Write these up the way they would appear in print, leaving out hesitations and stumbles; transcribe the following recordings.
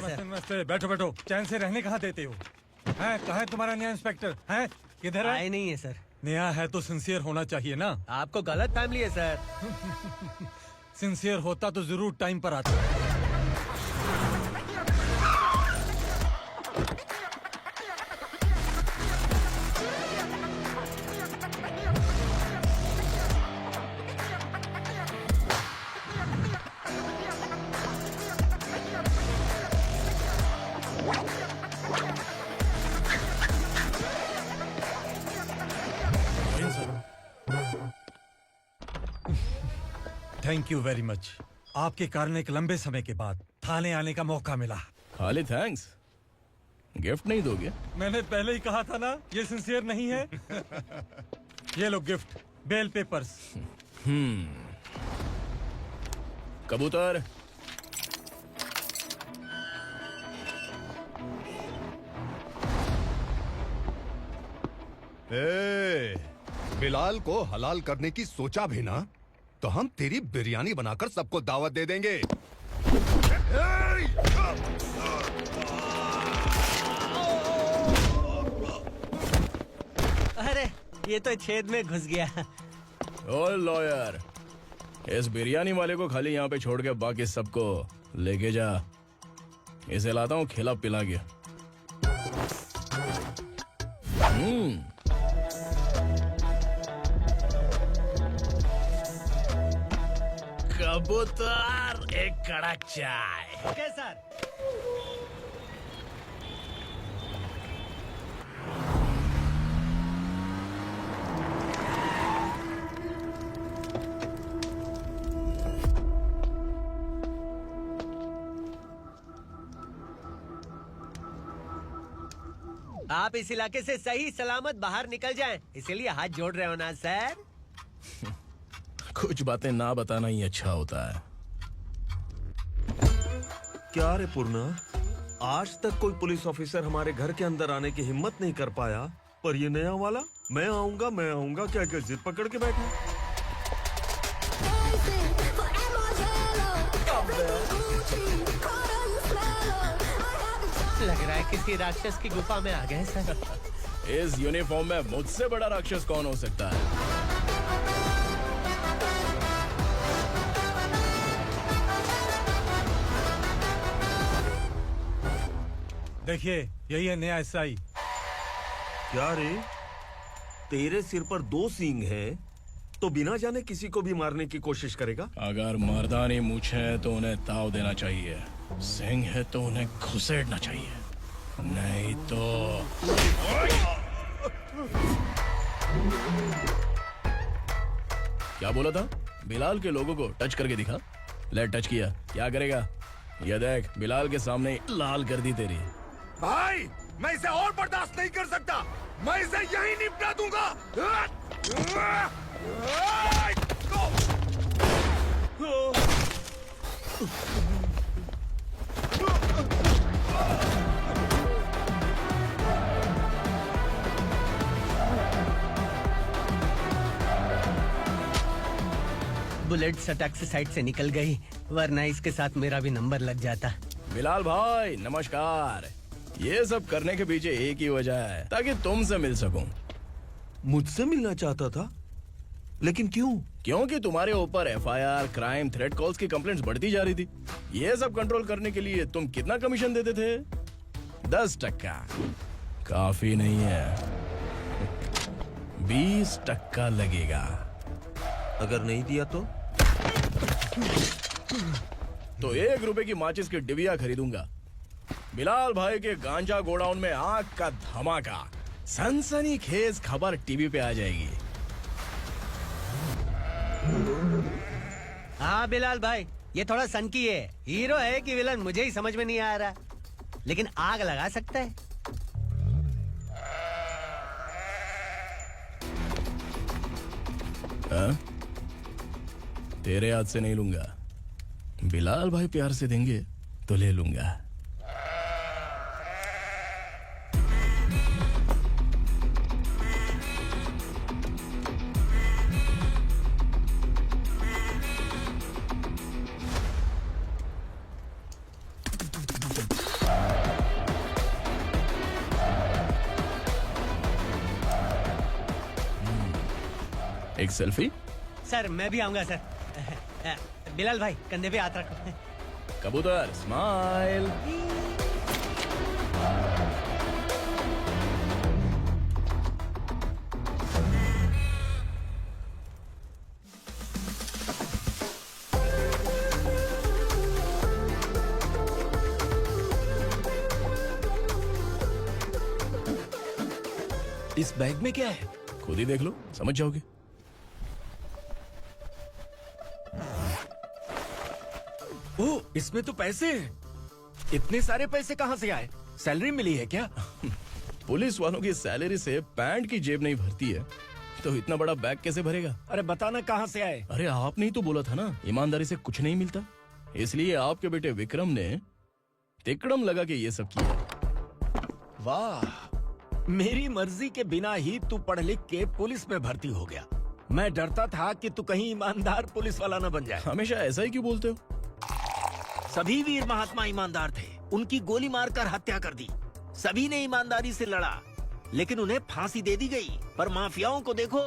Sir. नमस्ते। बैठो बैठो, चैन से रहने कहाँ देते हो? हैं कहाँ है तुम्हारा नया इंस्पेक्टर? हैं किधर है? आए नहीं है सर। नया है तो सिंसियर होना चाहिए ना। आपको गलत फैमिली है सर। सिंसियर होता तो जरूर टाइम पर आता। Thank you very much. आपके कारण एक लंबे समय के बाद थाने आने का मौका मिला। खाली थैंक्स, गिफ्ट नहीं दोगे? मैंने पहले ही कहा था ना, ये सिंसियर नहीं है। ये लो गिफ्ट, बेल पेपर्स। कबूतर। बिलाल को हलाल करने की सोचा भी ना, तो हम तेरी बिरयानी बनाकर सबको दावत दे देंगे। अरे ये तो छेद में घुस गया। ओ लॉयर, इस बिरयानी वाले को खाली यहाँ पे छोड़ के बाकी सबको लेके जा। इसे लाता हूँ खिला पिला के। कबूतर, एक कड़क चाय। Okay sir. आप इस इलाके से सही सलामत बाहर निकल जाएं, इसीलिए हाथ जोड़ रहे हो ना सर। कुछ बातें ना बताना ही अच्छा होता है। क्या रे पूर्णा, आज तक कोई पुलिस ऑफिसर हमारे घर के अंदर आने की हिम्मत नहीं कर पाया, पर ये नया वाला मैं आऊंगा क्या क्या जिद पकड़ के बैठा। लग रहा है किसी राक्षस की गुफा में आ गए सर। इस यूनिफॉर्म में मुझसे बड़ा राक्षस कौन हो सकता है? देखिए, यही है नया एसआई। क्या रे, तेरे सिर पर 2 सींग है तो बिना जाने किसी को भी मारने की कोशिश करेगा? अगर मर्दानी मूछें हैं तो उन्हें ताव देना चाहिए, सिंह है तो उन्हें घुसेड़ना चाहिए, नहीं तो। क्या बोला था? बिलाल के लोगों को टच करके दिखा। ले टच किया, क्या करेगा? ये देख, बिलाल के सामने लाल कर दी तेरी। भाई, मैं इसे और बर्दाश्त नहीं कर सकता। मैं इसे यहीं निपटा दूंगा। बुलेट सटक से साइड से निकल गई, वरना इसके साथ मेरा भी नंबर लग जाता। बिलाल भाई नमस्कार। ये सब करने के पीछे एक ही वजह है, ताकि तुमसे मिल सकूं। मुझसे मिलना चाहता था, लेकिन क्यों? क्योंकि तुम्हारे ऊपर एफआईआर, क्राइम, थ्रेट कॉल्स की कंप्लेंट्स बढ़ती जा रही थी। ये सब कंट्रोल करने के लिए तुम कितना कमीशन देते थे? 10%। काफी नहीं है, 20% लगेगा। अगर नहीं दिया तो 1 रुपए की माचिस की डिबिया खरीदूंगा। बिलाल भाई के गांजा गोडाउन में आग का धमाका, सनसनीखेज खबर टीवी पे आ जाएगी। हाँ बिलाल भाई, ये थोड़ा सनकी है। हीरो है कि विलन मुझे ही समझ में नहीं आ रहा, लेकिन आग लगा सकता है। तेरे हाथ से नहीं लूंगा, बिलाल भाई प्यार से देंगे तो ले लूंगा। एक सेल्फी? सर मैं भी आऊंगा सर। बिलाल भाई कंधे पे हाथ रखो। कबूतर स्माइल। इस बैग में क्या है? खुद ही देख लो, समझ जाओगे। ओह, इसमें तो पैसे हैं। इतने सारे पैसे कहाँ से आए? सैलरी मिली है क्या? पुलिस वालों की सैलरी से पैंट की जेब नहीं भरती है, तो इतना बड़ा बैग कैसे भरेगा? अरे बताना कहाँ से आए? अरे आपने ही तो बोला था ना, ईमानदारी से कुछ नहीं मिलता। इसलिए आपके बेटे विक्रम ने तिकड़म लगा के ये सब किया। वाह, मेरी मर्जी के बिना ही तू पढ़ लिख के पुलिस में भर्ती हो गया। मैं डरता था कि तू कहीं ईमानदार पुलिस वाला न बन जाए। हमेशा ऐसा ही क्यों बोलते हो? सभी वीर महात्मा ईमानदार थे, उनकी गोली मारकर हत्या कर दी। सभी ने ईमानदारी से लड़ा, लेकिन उन्हें फांसी दे दी गई। पर माफियाओं को देखो,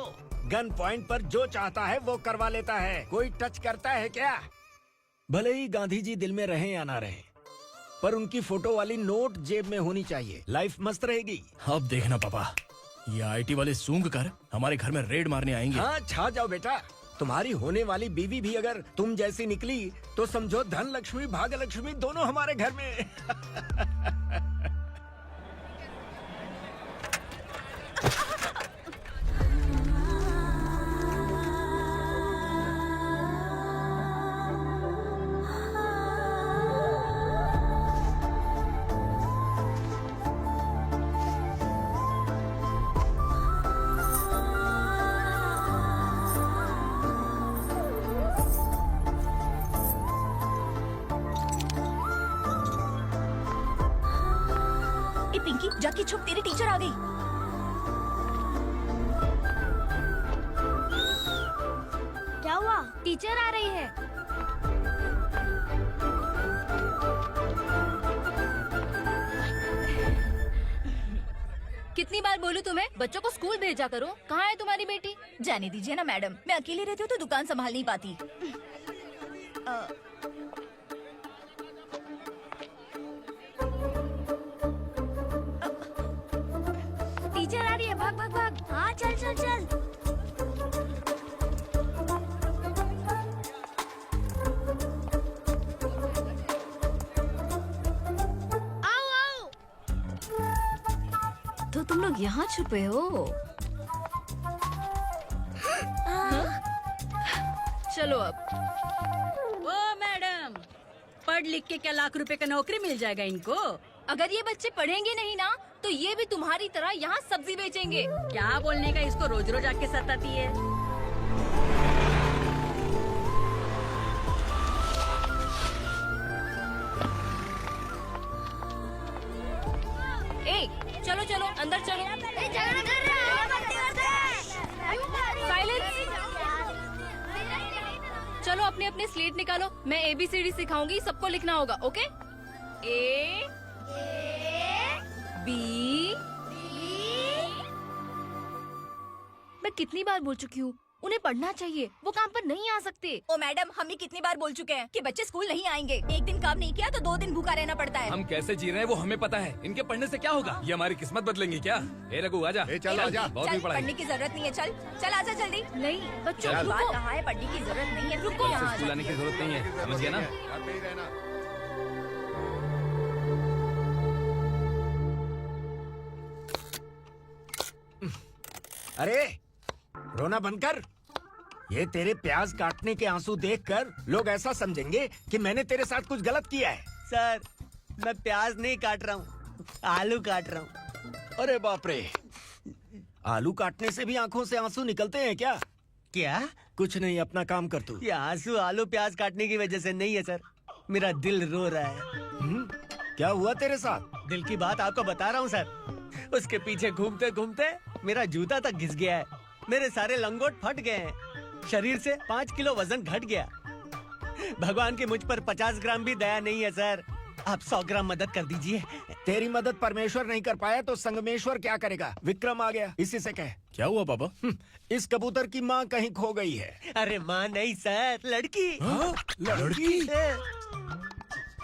गन पॉइंट पर जो चाहता है वो करवा लेता है। कोई टच करता है क्या? भले ही गांधी जी दिल में रहे या ना रहे, पर उनकी फोटो वाली नोट जेब में होनी चाहिए। लाइफ मस्त रहेगी। अब देखना पापा, ये आईटी वाले सूंघ कर हमारे घर में रेड मारने आएंगे। हाँ, छा जाओ बेटा। तुम्हारी होने वाली बीवी भी अगर तुम जैसी निकली तो समझो धन लक्ष्मी भाग्य लक्ष्मी दोनों हमारे घर में। पिंकी जाके छुप, तेरी टीचर आ गई। क्या हुआ? टीचर आ रही है। कितनी बार बोलूं तुम्हें, बच्चों को स्कूल भेजा करो। कहाँ है तुम्हारी बेटी? जाने दीजिए ना मैडम, मैं अकेली रहती हूँ तो दुकान संभाल नहीं पाती। टीचर आ रही है, भाग भाग भाग। हाँ चल चल चल। आओ आओ। तो तुम लोग यहाँ छुपे हो? चलो अब। ओ मैडम, पढ़ लिख के क्या लाख रुपए का नौकरी मिल जाएगा इनको? अगर ये बच्चे पढ़ेंगे नहीं ना, तो ये भी तुम्हारी तरह यहाँ सब्जी बेचेंगे। क्या बोलने का, इसको रोज रोज आके सताती है। ए, चलो चलो अंदर चलो। साइलेंस। चलो अपने अपने स्लेट निकालो, मैं ABCD सिखाऊंगी, सबको लिखना होगा। ओके? A B। मैं कितनी बार बोल चुकी हूँ, उन्हें पढ़ना चाहिए, वो काम पर नहीं आ सकते। ओ मैडम, हम भी कितनी बार बोल चुके हैं कि बच्चे स्कूल नहीं आएंगे। एक दिन काम नहीं किया तो 2 दिन भूखा रहना पड़ता है। हम कैसे जी रहे हैं वो हमें पता है, इनके पढ़ने से क्या होगा? ये हमारी किस्मत बदलेंगे क्या? ए रघु आजा। चल आजा। बहुत भी चल, पढ़ाई। पढ़ने की जरूरत नहीं है। चल चल आजा जल्दी। नहीं बच्चों चल। बात रुको। कहा है, पढ़ने की जरूरत नहीं है। रुको। यहाँ स्कूल आने की जरूरत नहीं है, समझ गया ना? घर पे ही रहना। अरे रोना बंद कर। ये तेरे प्याज काटने के आंसू देखकर लोग ऐसा समझेंगे कि मैंने तेरे साथ कुछ गलत किया है। सर मैं प्याज नहीं काट रहा हूँ, आलू काट रहा हूँ। अरे बाप रे, आलू काटने से भी आंखों से आंसू निकलते हैं क्या? क्या? कुछ नहीं, अपना काम कर तू। ये आंसू आलू प्याज काटने की वजह से नहीं है सर, मेरा दिल रो रहा है। क्या हुआ तेरे साथ? दिल की बात आपको बता रहा हूँ सर। उसके पीछे घूमते घूमते मेरा जूता तक घिस गया है, मेरे सारे लंगोट फट गए हैं, शरीर से 5 किलो वजन घट गया। भगवान की मुझ पर 50 ग्राम भी दया नहीं है सर। आप 100 ग्राम मदद कर दीजिए। तेरी मदद परमेश्वर नहीं कर पाया तो संगमेश्वर क्या करेगा? विक्रम आ गया, इसी से कह। क्या हुआ पापा? इस कबूतर की माँ कहीं खो गई है। अरे माँ नहीं सर, लड़की। लड़की?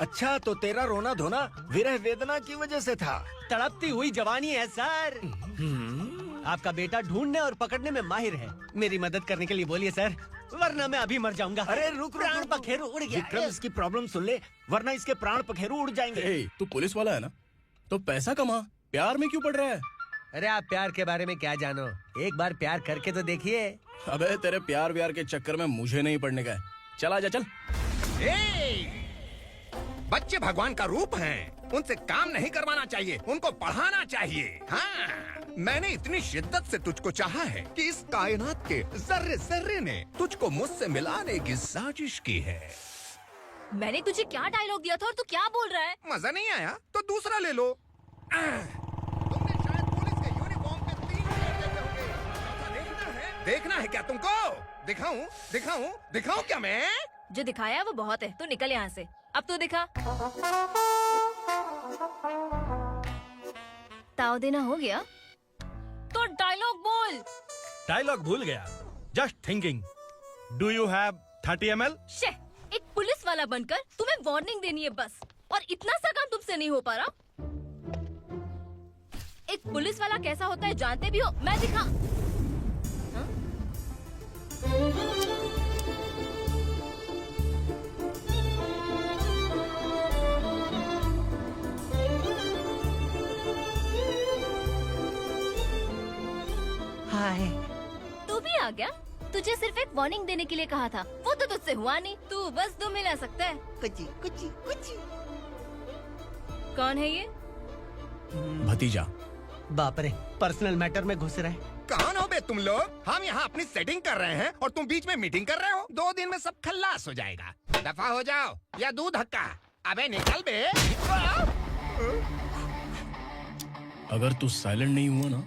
अच्छा, तो तेरा रोना धोना विरह वेदना की वजह से था। तड़पती हुई जवानी है सर। आपका बेटा ढूंढने और पकड़ने में माहिर है। मेरी मदद करने के लिए बोलिए सर, वरना मैं अभी मर जाऊंगा। अरे रुक, प्राण पखेरु उड़ गया। विक्रम, इसकी प्रॉब्लम सुन ले, वरना इसके प्राण पखेरु उड़ जाएंगे। ए, तू पुलिस वाला है ना, तो पैसा कमा, प्यार में क्यों पड़ रहा है? अरे आप प्यार के बारे में क्या जानो, एक बार प्यार करके तो देखिए। अबे तेरे प्यार व्यार के चक्कर में मुझे नहीं पड़ने का है। चला जा, चल। बच्चे भगवान का रूप हैं, उनसे काम नहीं करवाना चाहिए, उनको पढ़ाना चाहिए। हाँ, मैंने इतनी शिद्दत से तुझको चाहा है कि इस कायनात के जर्रे जर्रे ने तुझको मुझसे मिलाने की साजिश की है। मैंने तुझे क्या डायलॉग दिया था और तू क्या बोल रहा है? मजा नहीं आया तो दूसरा ले लो। तुमने शायद पुलिस के यूनिफॉर्म पे 3 शेर देखे होंगे। देखना है क्या तुमको? दिखाऊं दिखाऊं दिखाऊं क्या मैं? जो दिखाया वो बहुत है, तू निकल यहाँ से। अब तो दिखा। ताव देना हो गया तो डायलॉग बोल। डायलॉग भूल गया। Just thinking, do you have 30 ml? शे, एक पुलिस वाला बनकर तुम्हें वार्निंग देनी है बस, और इतना सा काम तुमसे नहीं हो पा रहा। एक पुलिस वाला कैसा होता है जानते भी हो? मैं दिखा। हाँ? हाय, तू भी आ गया? तुझे सिर्फ एक वार्निंग देने के लिए कहा था, वो तो तुझसे हुआ नहीं। तू बस 2 मिला सकता है। कुची कुची कुची। कौन है ये? भतीजा। बाप रे, पर्सनल मैटर में घुस रहे। कौन हो बे तुम लोग? हम यहाँ अपनी सेटिंग कर रहे हैं और तुम बीच में मीटिंग कर रहे हो। 2 दिन में सब खल्लास हो जाएगा। दफा हो जाओ या दूध धक्का। अबे निकल बे। अगर तू साइलेंट नहीं हुआ ना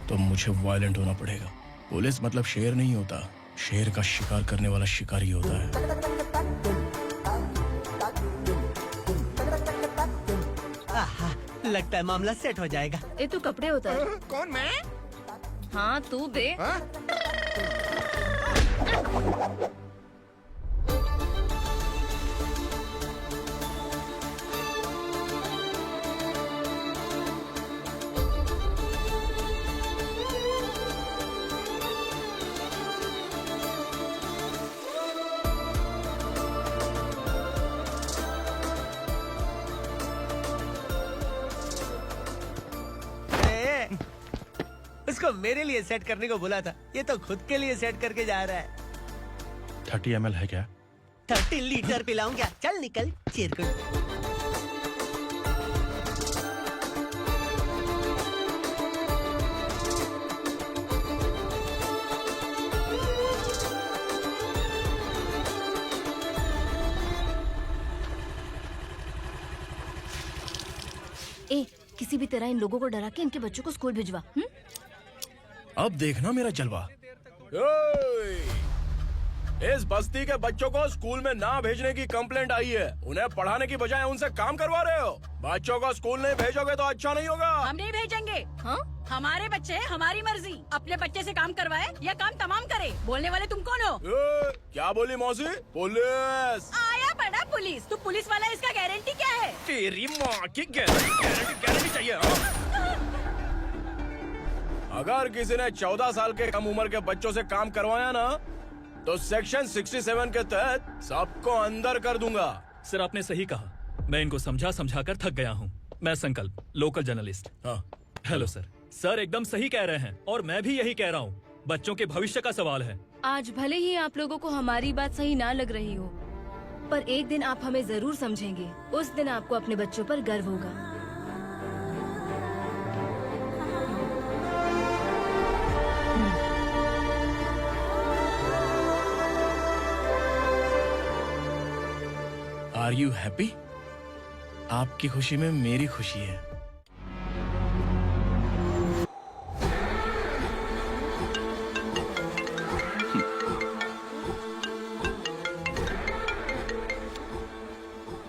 तो मुझे वायलेंट होना पड़ेगा। पुलिस मतलब शेर नहीं होता, शेर का शिकार करने वाला शिकारी होता है। आहा, लगता है मामला सेट हो जाएगा। ये तू कपड़े उतार। कौन मैं? हाँ तू बे। हाँ? उसको मेरे लिए सेट करने को बोला था, ये तो खुद के लिए सेट करके जा रहा है। 30 ml है क्या? 30 लीटर पिलाऊं क्या? चल निकल चिरकुट। ए, किसी भी तरह इन लोगों को डरा के इनके बच्चों को स्कूल भिजवा। अब देखना मेरा जलवा। इस बस्ती के बच्चों को स्कूल में ना भेजने की कंप्लेंट आई है। उन्हें पढ़ाने की बजाय उनसे काम करवा रहे हो। बच्चों को स्कूल नहीं भेजोगे तो अच्छा नहीं होगा। हम नहीं भेजेंगे। हाँ? हमारे बच्चे हमारी मर्जी। अपने बच्चे से काम करवाए या काम तमाम करे। बोलने वाले तुम कौन हो? क्या बोली मौसी? पुलिस आया बड़ा पुलिस। तू पुलिस वाला, इसका गारंटी क्या है? तेरी माँ की गारंटी चाहिए। अगर किसी ने 14 साल के कम उम्र के बच्चों से काम करवाया ना तो सेक्शन 67 के तहत सबको अंदर कर दूंगा। सर आपने सही कहा, मैं इनको समझा समझा कर थक गया हूँ। मैं संकल्प, लोकल जर्नलिस्ट। हाँ। Hello sir. सर एकदम सही कह रहे हैं और मैं भी यही कह रहा हूँ। बच्चों के भविष्य का सवाल है। आज भले ही आप लोगों को हमारी बात सही ना लग रही हो, पर एक दिन आप हमें जरूर समझेंगे। उस दिन आपको अपने बच्चों पर गर्व होगा। Are you happy? आपकी खुशी में मेरी खुशी है।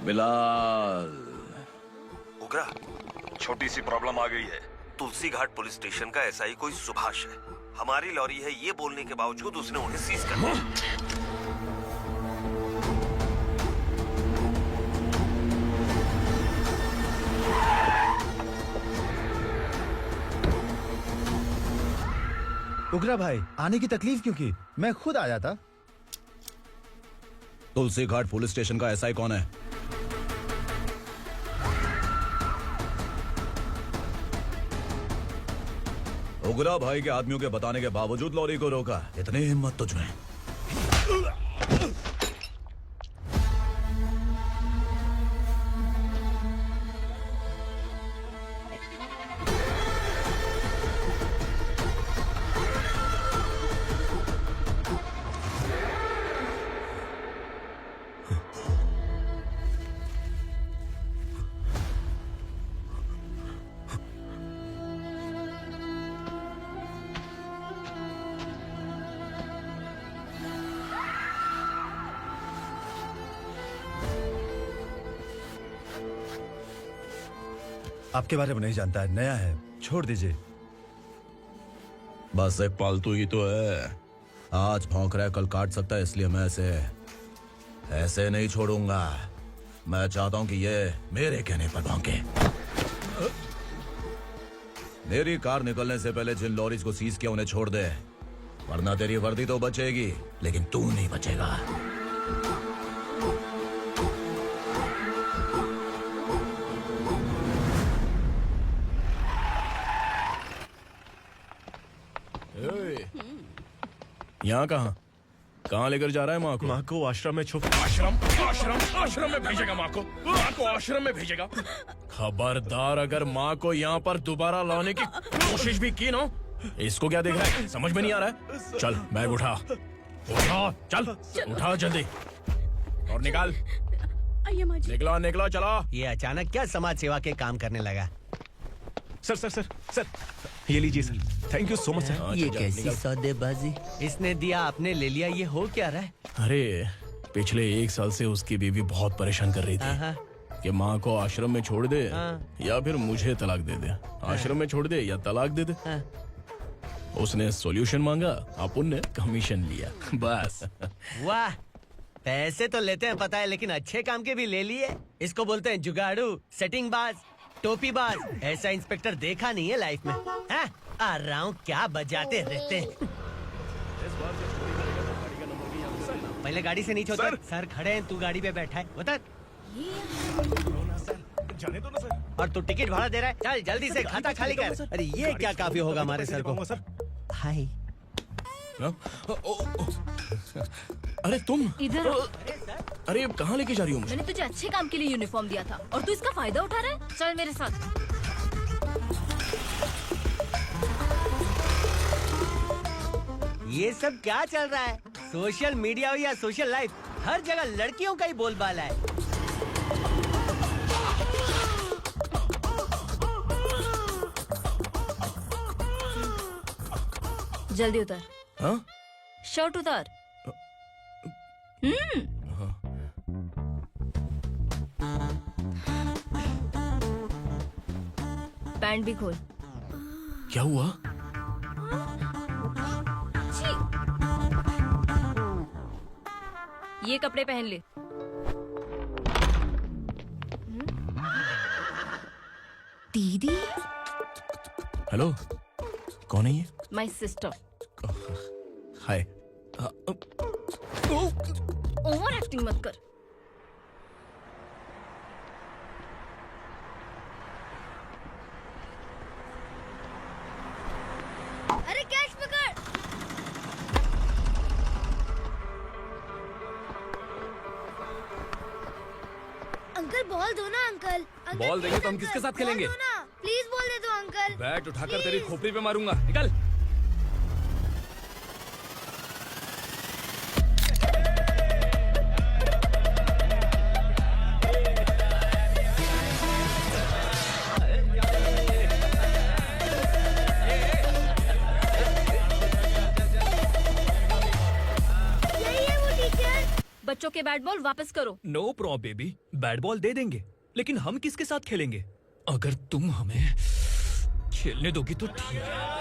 बिलाल। उगरा, छोटी सी प्रॉब्लम आ गई है। तुलसी घाट पुलिस स्टेशन का एसआई कोई सुभाष है। हमारी लॉरी है ये बोलने के बावजूद उसने उन्हें सीज कर दिया। उगरा भाई, आने की तकलीफ क्यों की? मैं खुद आया था। तुलसी घाट पुलिस स्टेशन का एसआई कौन है? उगरा भाई के आदमियों के बताने के बावजूद लॉरी को रोका। इतनी हिम्मत तुझमें? आपके बारे में नहीं जानता है, नया है, छोड़ दीजिए। बस एक पालतू ही तो है। आज भौंक रहा है, कल काट सकता है, इसलिए मैं ऐसे नहीं छोड़ूंगा। मैं चाहता हूं कि ये मेरे कहने पर भौंके। मेरी कार निकलने से पहले जिन लॉरीज को सीज किया उन्हें छोड़ दे, वरना तेरी वर्दी तो बचेगी लेकिन तू नहीं बचेगा। यहाँ कहाँ लेकर जा रहा है माँ को? माँ को आश्रम में आश्रम में भेजेगा माँ को आश्रम में भेजेगा। खबरदार, अगर माँ को यहाँ पर दोबारा लाने की कोशिश भी की ना, इसको क्या देख रहा है? समझ में नहीं आ रहा है? चल बैग उठा, चल उठा जल्दी और निकाल। निकला चला। ये अचानक क्या समाज सेवा के काम करने लगा? सर, ये लीजिए sir. Thank you so much sir. ये कैसी सौदेबाजी? इसने दिया, आपने ले लिया, ये हो क्या रहा है? अरे पिछले 1 साल से उसकी बीवी बहुत परेशान कर रही थी कि माँ को आश्रम में छोड़ दे या फिर मुझे तलाक दे दे। आश्रम में छोड़ दे या तलाक दे दे। उसने सॉल्यूशन मांगा, अपन ने कमीशन लिया, बस। वाह, पैसे तो लेते हैं पता है, लेकिन अच्छे काम के भी ले लिए। इसको बोलते हैं जुगाड़ू, सेटिंग बाज, टोपी बाज। ऐसा इंस्पेक्टर देखा नहीं है लाइफ में। हाँ? आ रहा हूँ, क्या बजाते रहते हैं। पहले गाड़ी से नीचे उतर। सर खड़े हैं, तू गाड़ी पे बैठा है, उतर। जाने दो ना सर। और तू टिकट भाड़ा दे रहा है, चल जल्दी से खाता खाली कर। अरे ये क्या काफी होगा हमारे सर को। हाय। अरे तुम इधर आओ। अरे अब कहाँ लेके जा रही हो मुझे? मैंने तुझे अच्छे काम के लिए यूनिफॉर्म दिया था और तू इसका फायदा उठा रहा है। चल मेरे साथ। ये सब क्या चल रहा है? सोशल मीडिया हो या सोशल लाइफ, हर जगह लड़कियों का ही बोलबाला है। जल्दी उतर। हाँ? शर्ट उतार। पैंट भी खोल। क्या हुआ? छी। ये कपड़े पहन ले। दीदी। हेलो, कौन है ये? My sister. Hi. Over acting मत कर। अरे कैश पकड़। अंकल बॉल दो ना अंकल। बॉल देंगे तो हम किसके साथ खेलेंगे? प्लीज बॉल दे दो अंकल। बैट उठाकर तेरी खोपड़ी पे मारूंगा, निकल। बच्चों के बैट बॉल वापस करो। No problem baby, bat ball दे देंगे, लेकिन हम किसके साथ खेलेंगे? अगर तुम हमें खेलने दोगी तो ठीक है।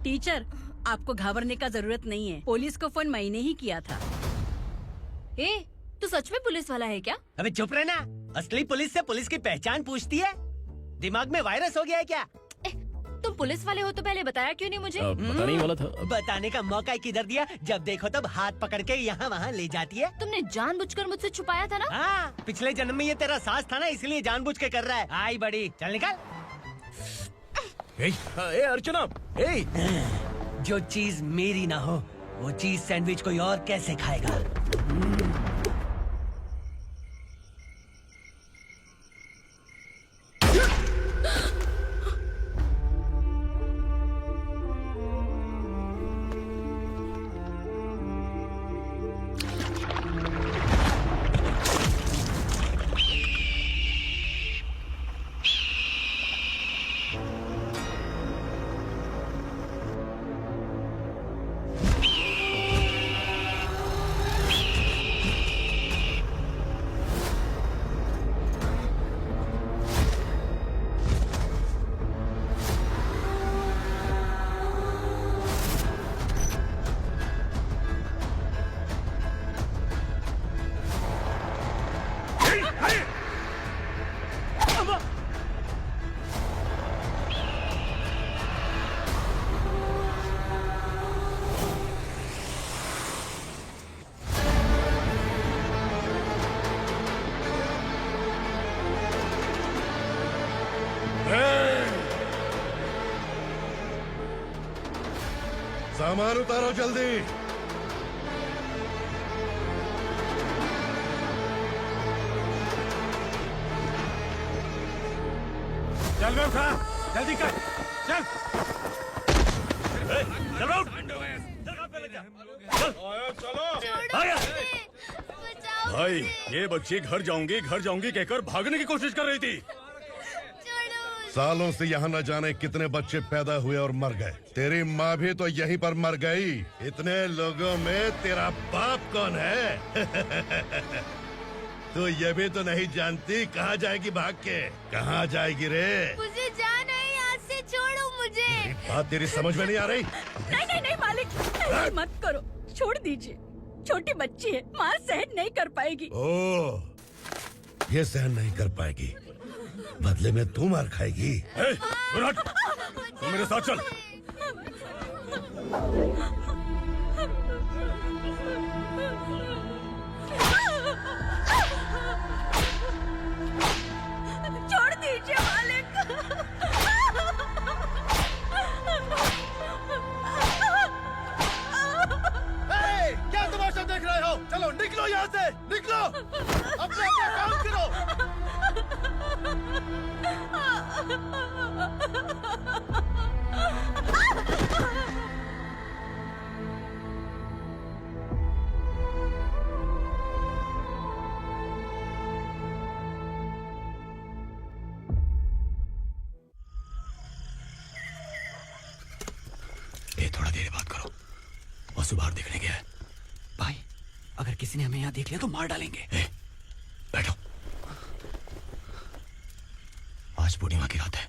टीचर, आपको घबराने का जरूरत नहीं है। पुलिस को फोन मैंने ही किया था। ए, तू सच में पुलिस वाला है क्या? अबे चुप रहना। असली पुलिस से पुलिस की पहचान पूछती है? दिमाग में वायरस हो गया है क्या? तुम पुलिस वाले हो तो पहले बताया क्यों नहीं मुझे? बताने ही वाला था। बताने का मौका किधर दिया? जब देखो तब हाथ पकड़ के यहाँ वहाँ ले जाती है। तुमने जानबूझकर मुझसे छुपाया था ना? हाँ, पिछले जन्म में ये तेरा सास था ना, इसलिए जानबूझ के कर रहा है। आई बड़ी, चल निकल। ए अर्चना, जो चीज मेरी ना हो वो चीज सैंडविच कोई और कैसे खाएगा? सामान उतारो जल्दी। चल बे उठा, जल्दी कर, चल। भाई, ये बच्ची घर जाऊंगी कहकर भागने की कोशिश कर रही थी। सालों से यहाँ न जाने कितने बच्चे पैदा हुए और मर गए। तेरी माँ भी तो यहीं पर मर गई। इतने लोगों में तेरा बाप कौन है? तो ये भी तो नहीं जानती कहाँ जाएगी भाग के? कहाँ जाएगी रे? मुझे जाना है, यहाँ से छोड़ो मुझे। बात तेरी समझ में नहीं आ रही? नहीं मालिक, ऐसे मत करो, छोड़ दीजिए। छोटी बच्ची है, माँ सहन नहीं कर पाएगी। ओह, ये सहन नहीं कर पाएगी, बदले में तू मार खाएगी। तू मेरे साथ चल। छोड़ दीजिए मालिक। क्या तमाशा देख रहे हो? चलो निकलो यहाँ से, निकलो। वासु बाहर देखने गया है। भाई, अगर किसी ने हमें यहाँ देख लिया तो मार डालेंगे। बैठो। आज पूर्णिमा की रात है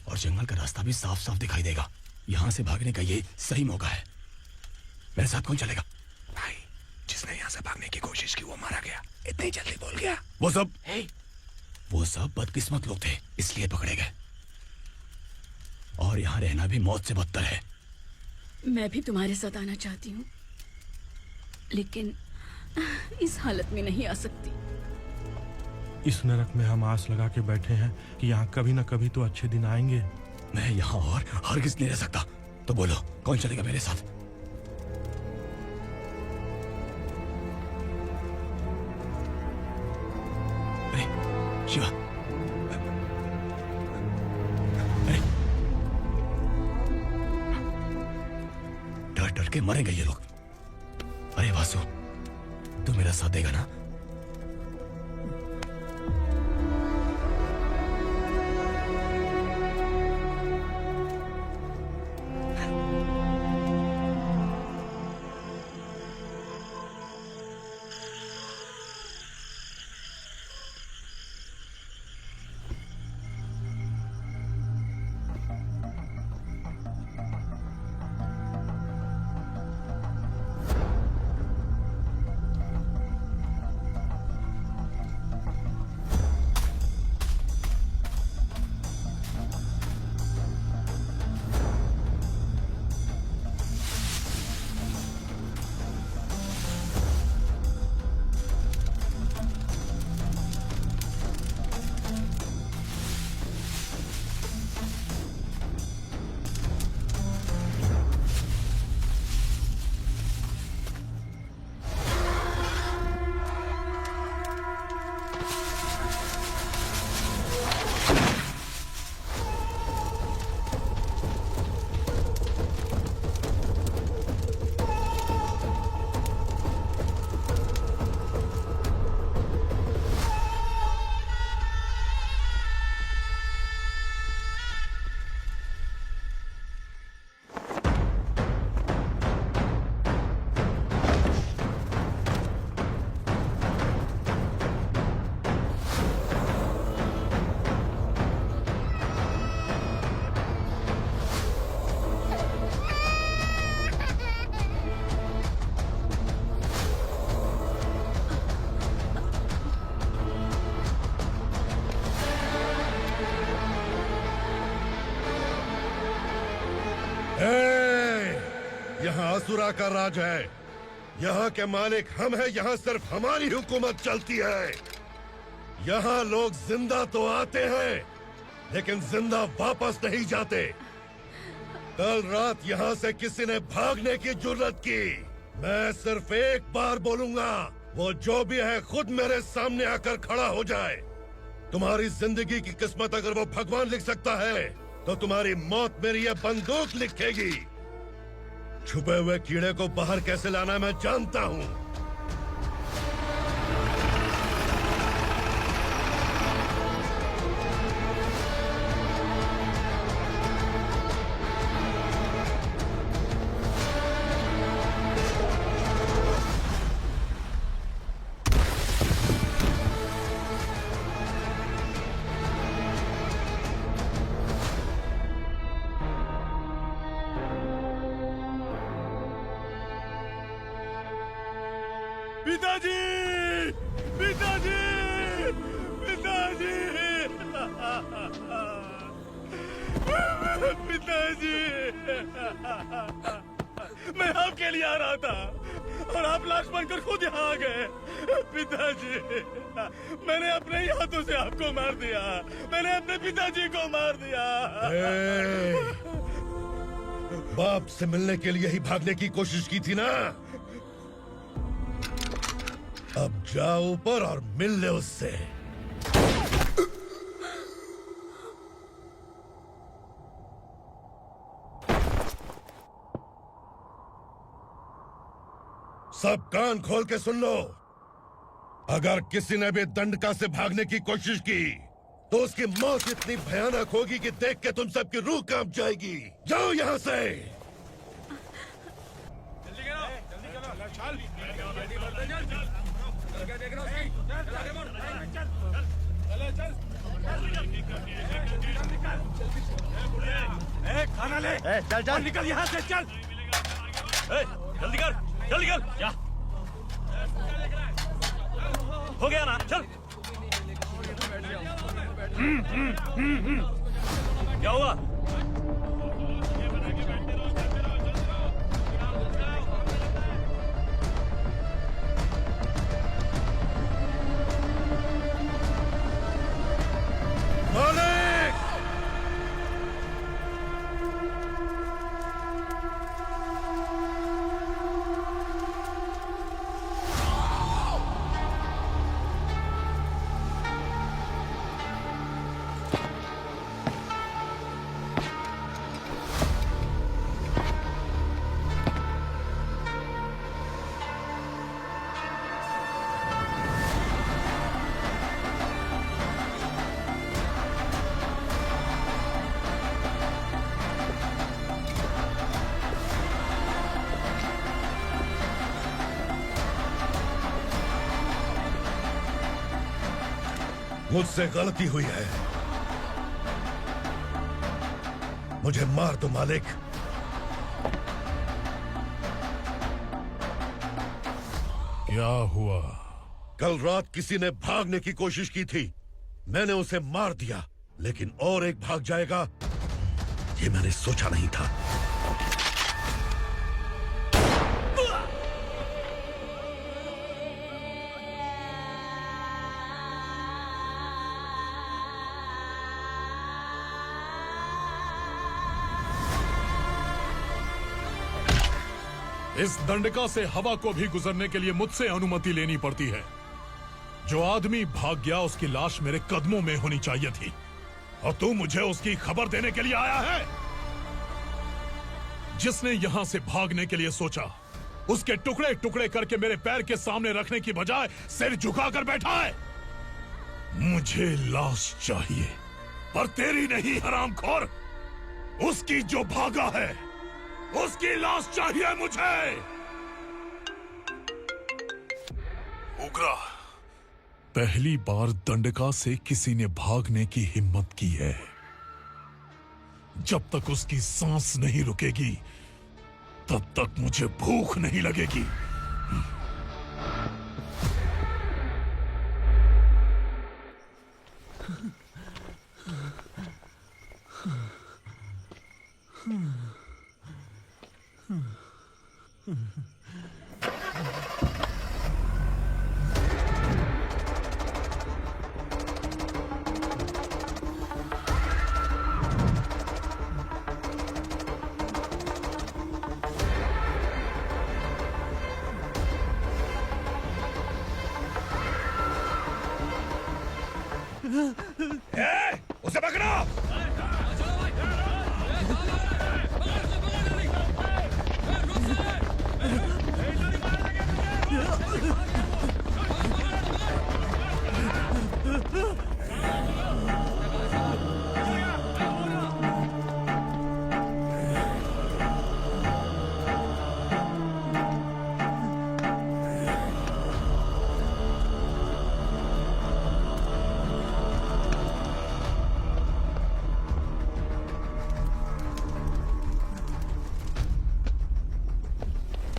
और जंगल का रास्ता भी साफ साफ दिखाई देगा। यहाँ से भागने का ये सही मौका है। मेरे साथ कौन चलेगा? भाई, जिसने यहाँ से भागने की कोशिश की वो मारा गया। इतनी जल्दी बोल गया। वो सब बदकिस्मत लोग थे, इसलिए पकड़े गए। और यहाँ रहना भी मौत से बदतर है। मैं भी तुम्हारे साथ आना चाहती हूँ, लेकिन इस हालत में नहीं आ सकती। इस नरक में हम आस लगा के बैठे हैं कि यहाँ कभी न कभी तो अच्छे दिन आएंगे। मैं यहाँ और हरगिज़ नहीं रह सकता। तो बोलो, कौन चलेगा मेरे साथ? अरे शिवा, अरे डर डर के मरेंगे ये लोग। अरे वासु, तू मेरा साथ देगा ना? यहाँ असुरा का राज है। यहाँ के मालिक हम हैं। यहाँ सिर्फ हमारी हुकूमत चलती है। यहाँ लोग जिंदा तो आते हैं लेकिन जिंदा वापस नहीं जाते। कल रात यहाँ से किसी ने भागने की जुर्रत की, मैं सिर्फ एक बार बोलूंगा, वो जो भी है खुद मेरे सामने आकर खड़ा हो जाए। तुम्हारी जिंदगी की किस्मत अगर वो भगवान लिख सकता है तो तुम्हारी मौत मेरी ये बंदूक लिखेगी। छुपे हुए कीड़े को बाहर कैसे लाना मैं जानता हूँ। पिताजी! पिताजी! पिताजी! पिताजी! मैं आपके लिए आ रहा था और आप लाश बनकर खुद यहाँ आ गए। पिताजी, मैंने अपने ही हाथों से आपको मार दिया। मैंने अपने पिताजी को मार दिया। बाप से मिलने के लिए ही भागने की कोशिश की थी ना? अब जाओ ऊपर और मिल ले उससे। सब कान खोल के सुन लो। अगर किसी ने भी दंडका से भागने की कोशिश की तो उसकी मौत इतनी भयानक होगी कि देख के तुम सबकी रूह कांप जाएगी। जाओ यहाँ से। खाना ले। चल चल निकल यहाँ से, चल। जल्दी कर, जल्दी कर। जा। हो गया ना, चल। क्या हुआ? मुझसे गलती हुई है, मुझे मार दो मालिक। क्या हुआ? कल रात किसी ने भागने की कोशिश की थी, मैंने उसे मार दिया, लेकिन और एक भाग जाएगा ये मैंने सोचा नहीं था। इस दंडका से हवा को भी गुजरने के लिए मुझसे अनुमति लेनी पड़ती है। जो आदमी भाग गया उसकी लाश मेरे कदमों में होनी चाहिए थी, और तू मुझे उसकी खबर देने के लिए आया है। जिसने यहां से भागने के लिए सोचा, उसके टुकड़े टुकड़े करके मेरे पैर के सामने रखने की बजाय सिर झुकाकर बैठा है। मुझे लाश चाहिए, पर तेरी नहीं हरामखोर, उसकी जो भागा है उसकी लाश चाहिए मुझे। उग्रा, पहली बार दंडका से किसी ने भागने की हिम्मत की है। जब तक उसकी सांस नहीं रुकेगी तब तक मुझे भूख नहीं लगेगी। उसे पकड़ो।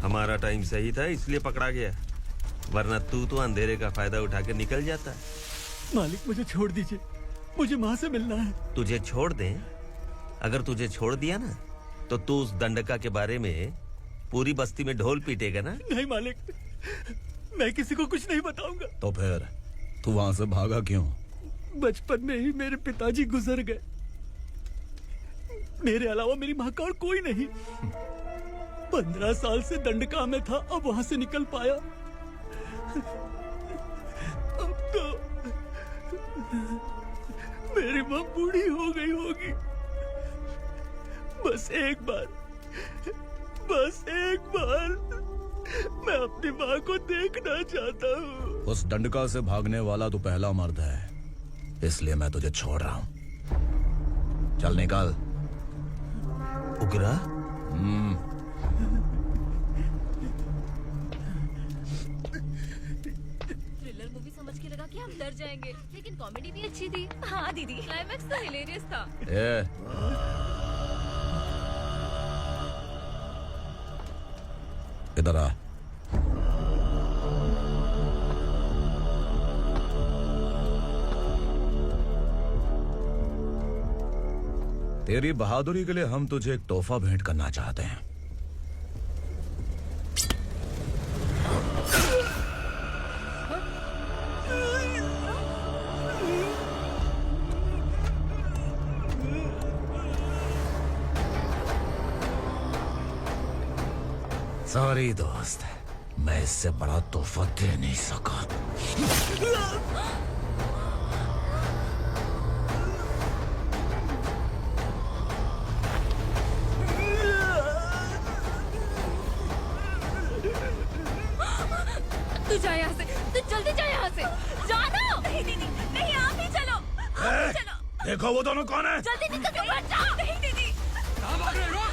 हमारा टाइम सही था इसलिए पकड़ा गया, वरना तू तो अंधेरे का फायदा उठा के निकल जाता। मालिक मुझे छोड़ दीजिए, मुझे माँ से मिलना है। तुझे छोड़ दें? अगर तुझे छोड़ दिया ना तो तू उस दंडका के बारे में पूरी बस्ती में ढोल पीटेगा ना। नहीं मालिक, मैं किसी को कुछ नहीं बताऊंगा। तो फिर तू वहां से भागा क्यों? बचपन में ही मेरे पिताजी गुजर गए, मेरे अलावा मेरी माँ का और कोई नहीं। 15 साल से दंडका में था, अब वहां से निकल पाया। अब तो मेरी माँ बूढ़ी हो गई होगी। बस एक बार मैं अपनी माँ को देखना चाहता हूँ। उस दंडका से भागने वाला तो पहला मर्द है, इसलिए मैं तुझे छोड़ रहा हूँ। चल निकल। उग्रा? डर जाएंगे, लेकिन कॉमेडी भी अच्छी थी। हाँ दीदी, क्लाइमैक्स तो हिलेरियस था। इधर आ। तेरी बहादुरी के लिए हम तुझे एक तोहफा भेंट करना चाहते हैं। सॉरी दोस्त, मैं इससे बड़ा तोहफा दे नहीं सका। तू जा यहाँ से, तू जल्दी जा यहाँ से। जानो। नहीं दीदी, नहीं आप ही चलो, आप ही चलो। देखो वो दोनों कौन है? जल्दी निकल के मत जाओ। नहीं दीदी। कहाँ भाग रहे हो?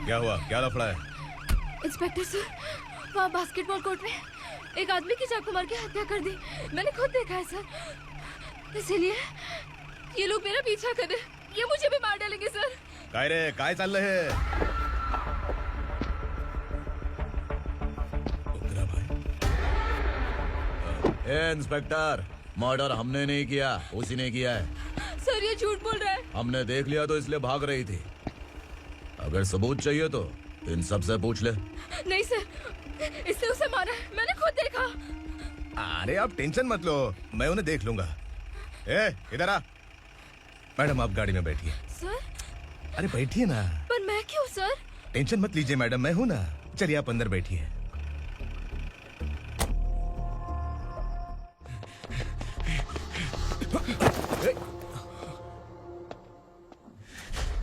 क्या हुआ? क्या लफड़ा है? इंस्पेक्टर सर, वहाँ बास्केटबॉल कोर्ट में एक आदमी की चाकू मार के हत्या कर दी। मैंने खुद देखा है सर, इसीलिए ये लोग मेरा पीछा कर रहे। ये मुझे भी मार डालेंगे सर। काय रे, काय चाल रहे हैं? इंस्पेक्टर, मर्डर हमने नहीं किया, उसी ने किया है। सर ये झूठ बोल रहा है। हमने देख लिया तो इसलिए भाग रही थी। अगर सबूत चाहिए तो इन सब से पूछ ले। नहीं सर, इसने उसे मारा है, मैंने खुद देखा। अरे आप टेंशन मत लो, मैं उन्हें देख लूंगा। इधर आ। मैडम आप गाड़ी में बैठिए। सर? अरे बैठिए ना। पर मैं क्यों सर? टेंशन मत लीजिए मैडम, मैं हूं ना। चलिए आप अंदर बैठिए।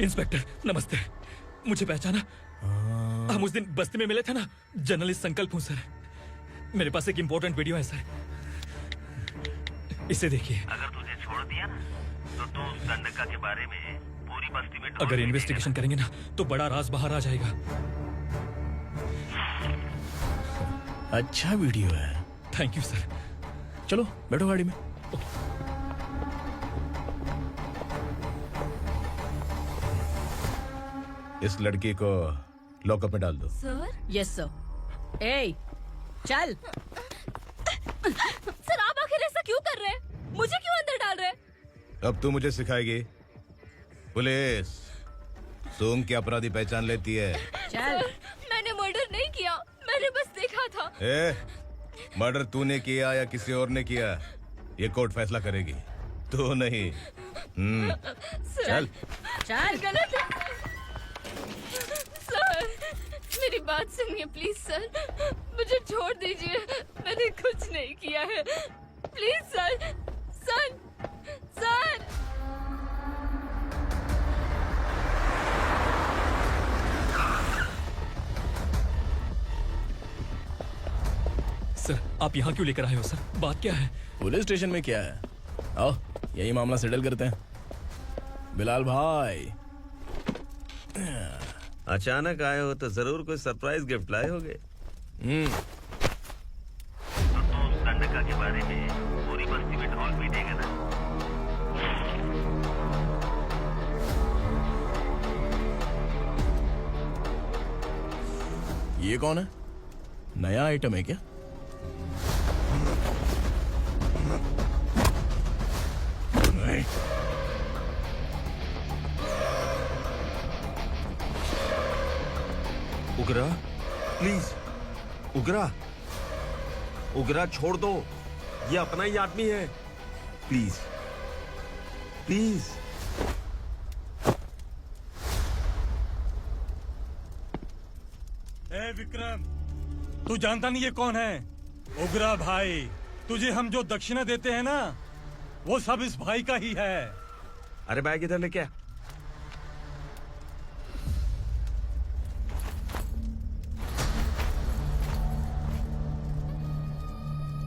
इंस्पेक्टर नमस्ते, मुझे पहचाना? हम उस दिन बस्ती में मिले थे ना। जर्नलिस्ट संकल्प हूँ सर। मेरे पास एक इम्पोर्टेंट वीडियो है सर, इसे देखिए। अगर तुझे छोड़ दिया ना तो तू उस गंडका के बारे में पूरी बस्ती में अगर इन्वेस्टिगेशन करेंगे ना तो बड़ा राज बाहर आ जाएगा। अच्छा वीडियो है। Thank you sir. चलो बैठो गाड़ी में। इस लड़की को लॉकअप में डाल दो। सर? Yes sir. ए, चल। सर आप आखिर ऐसा क्यों कर रहे हैं? मुझे क्यों अंदर डाल रहे हैं? अब तू मुझे सिखाएगी? पुलिस सूंघ के अपराधी पहचान लेती है। चल। मैंने मर्डर नहीं किया, मैंने बस देखा था। मर्डर तूने किया या किसी और ने किया, ये कोर्ट फैसला करेगी, तू नहीं। चल चल। गलत है सर, मेरी बात सुनिए प्लीज सर, मुझे छोड़ दीजिए, मैंने कुछ नहीं किया है। Please sir, sir, sir. Sir आप यहाँ क्यों लेकर आए हो सर? बात क्या है? पुलिस स्टेशन में क्या है? आओ यही मामला सेटल करते हैं। बिलाल भाई अचानक आए हो तो जरूर कोई सरप्राइज गिफ्ट लाए होगे। तो तू उस गंडका के बारे में पूरी बस्ती में ढोल पीटेगा ना? ये कौन है? नया आइटम है क्या? उगरा प्लीज, उगरा, उगरा छोड़ दो, ये अपना ही आदमी है। Please please. विक्रम, तू जानता नहीं ये कौन है? उगरा भाई, तुझे हम जो दक्षिणा देते हैं ना, वो सब इस भाई का ही है। अरे बैग इधर लेके आ।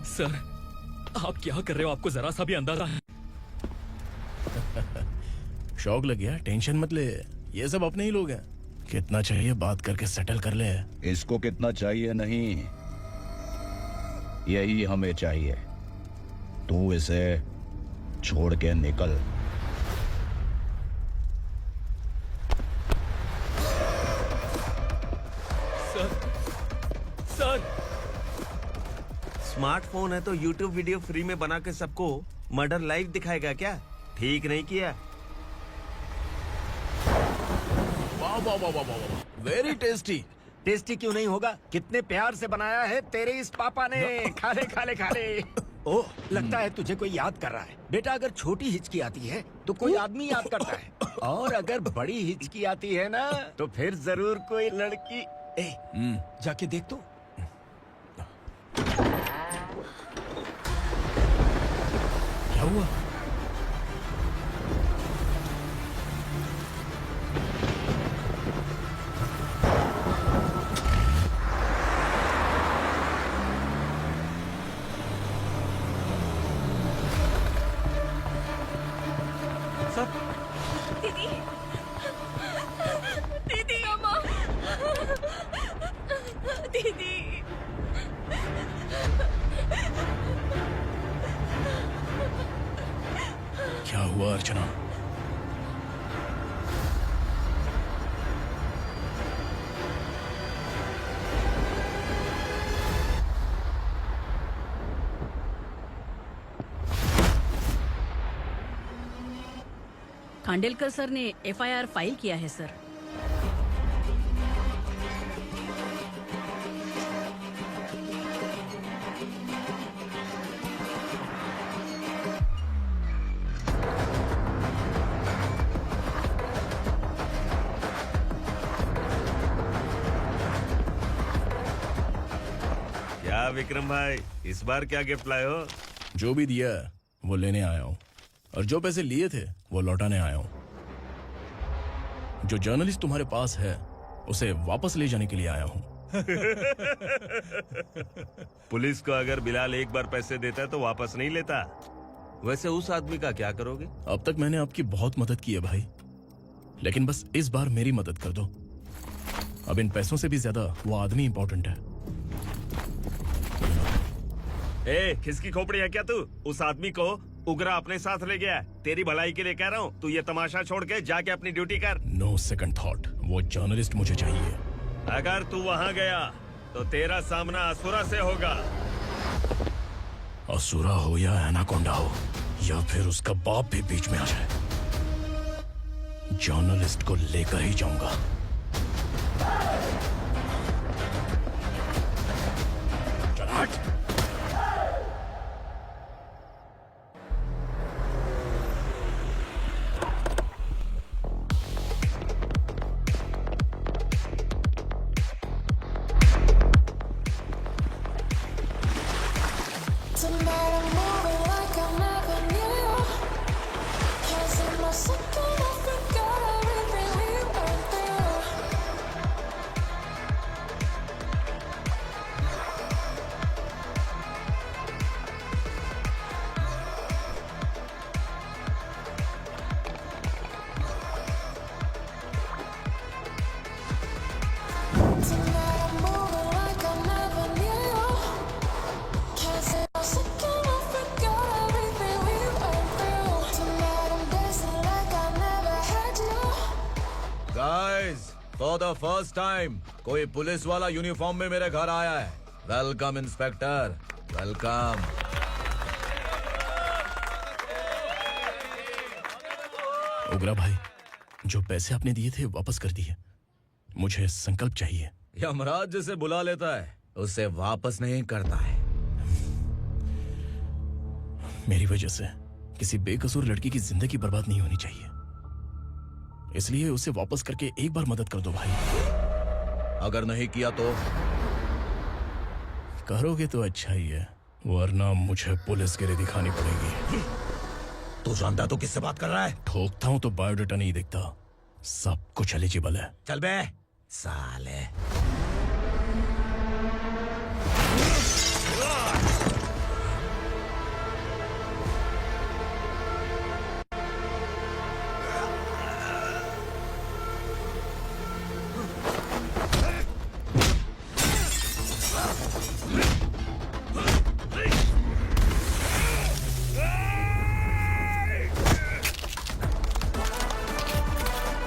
सर, आप क्या कर रहे हो? आपको जरा सा भी अंदाजा है? शौक लग गया? टेंशन मत ले, ये सब अपने ही लोग हैं। कितना चाहिए बात करके सेटल कर ले। इसको कितना चाहिए नहीं, यही हमें चाहिए। तू इसे छोड़ के निकल। सर, स्मार्टफोन है तो यूट्यूब वीडियो फ्री में बना के सबको मर्डर लाइव दिखाएगा क्या? ठीक नहीं किया। वाह वाह वाह वाह वाह, वेरी टेस्टी। टेस्टी क्यों नहीं होगा? कितने प्यार से बनाया है तेरे इस पापा ने। खा ले खा ले खा ले। ओह, लगता है तुझे कोई याद कर रहा है। बेटा, अगर छोटी हिचकी आती है तो कोई आदमी याद करता है, और अगर बड़ी हिचकी आती है ना तो फिर जरूर कोई लड़की। जाके देख तो। क्या हुआ? दीदी, दीदी, अम्मा, दीदी। क्या हुआ अर्चना? खांडेलकर सर ने एफआईआर फाइल किया है सर। क्या विक्रम भाई, इस बार क्या गिफ्ट लाए हो? जो भी दिया है वो लेने आया हूँ, और जो पैसे लिए थे वो लौटाने आया हूँ। जो जर्नलिस्ट तुम्हारे पास है उसे वापस ले जाने के लिए आया हूँ। पुलिस को अगर बिलाल एक बार पैसे देता है तो वापस नहीं लेता। वैसे उस आदमी का क्या करोगे? अब तक मैंने आपकी बहुत मदद की है भाई, लेकिन बस इस बार मेरी मदद कर दो। अब इन पैसों से भी ज्यादा वो आदमी इंपॉर्टेंट है। ए, किसकी खोपड़ी है क्या तू? उस आदमी को उगरा अपने साथ ले गया। तेरी भलाई के लिए कह रहा हूँ, तू ये तमाशा छोड़ के जाके अपनी ड्यूटी कर। नो सेकंड थॉट, वो जर्नलिस्ट मुझे चाहिए। अगर तू वहाँ गया तो तेरा सामना असुरा से होगा। असुरा हो या एनाकोंडा हो, या फिर उसका बाप भी बीच में आ जाए, जर्नलिस्ट को लेकर ही जाऊंगा। चल हट। फॉर द फर्स्ट टाइम कोई पुलिस वाला यूनिफॉर्म में मेरे घर आया है। Welcome inspector, welcome. उगरा भाई, जो पैसे आपने दिए थे वापस कर दिए। मुझे संकल्प चाहिए। यमराज जिसे बुला लेता है उसे वापस नहीं करता है। मेरी वजह से किसी बेकसूर लड़की की जिंदगी बर्बाद नहीं होनी चाहिए, इसलिए उसे वापस करके एक बार मदद कर दो भाई। अगर नहीं किया तो? करोगे तो अच्छा ही है, वरना मुझे पुलिसगिरी दिखानी पड़ेगी। तू जानता तो किससे बात कर रहा है? ठोकता हूं तो बायोडाटा नहीं दिखता, सब कुछ एलिजिबल है। चल बे साले।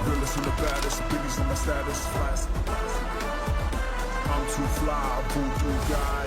Realest and the baddest, biggies and the status, class. I'm too fly, voodoo guy.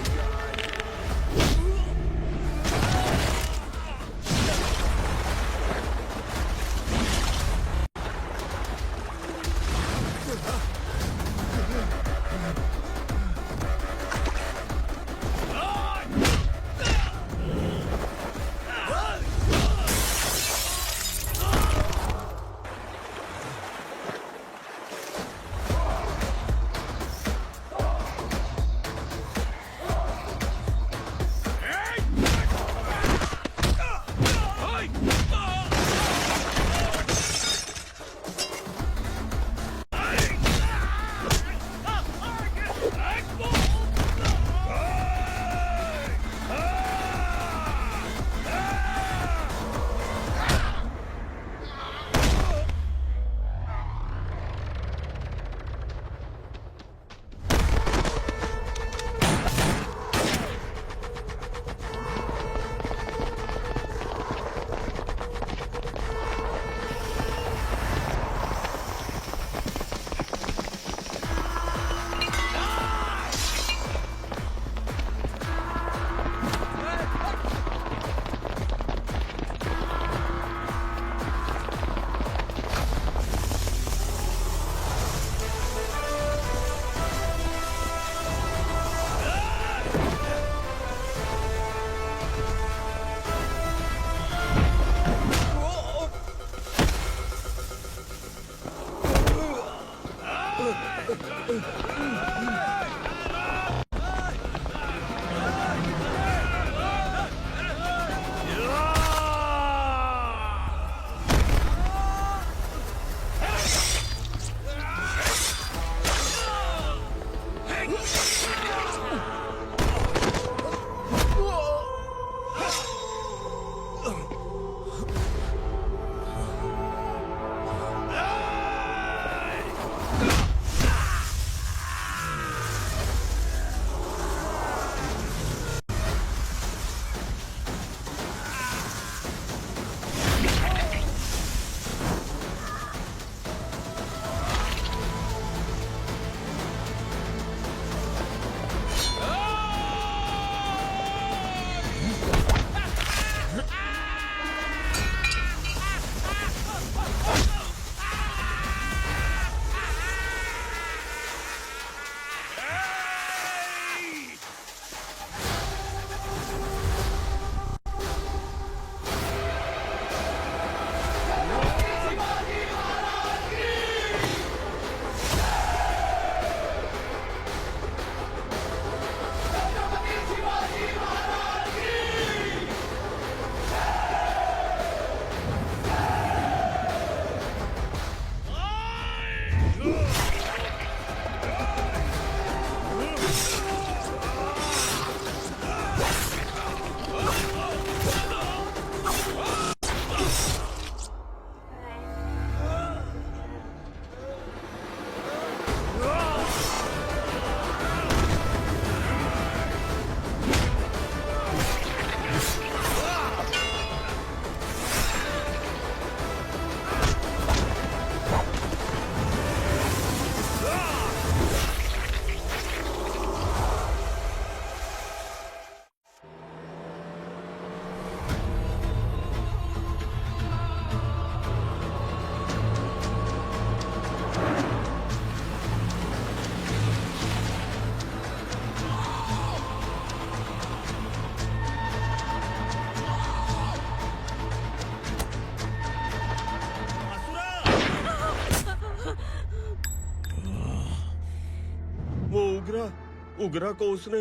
उगरा को उसने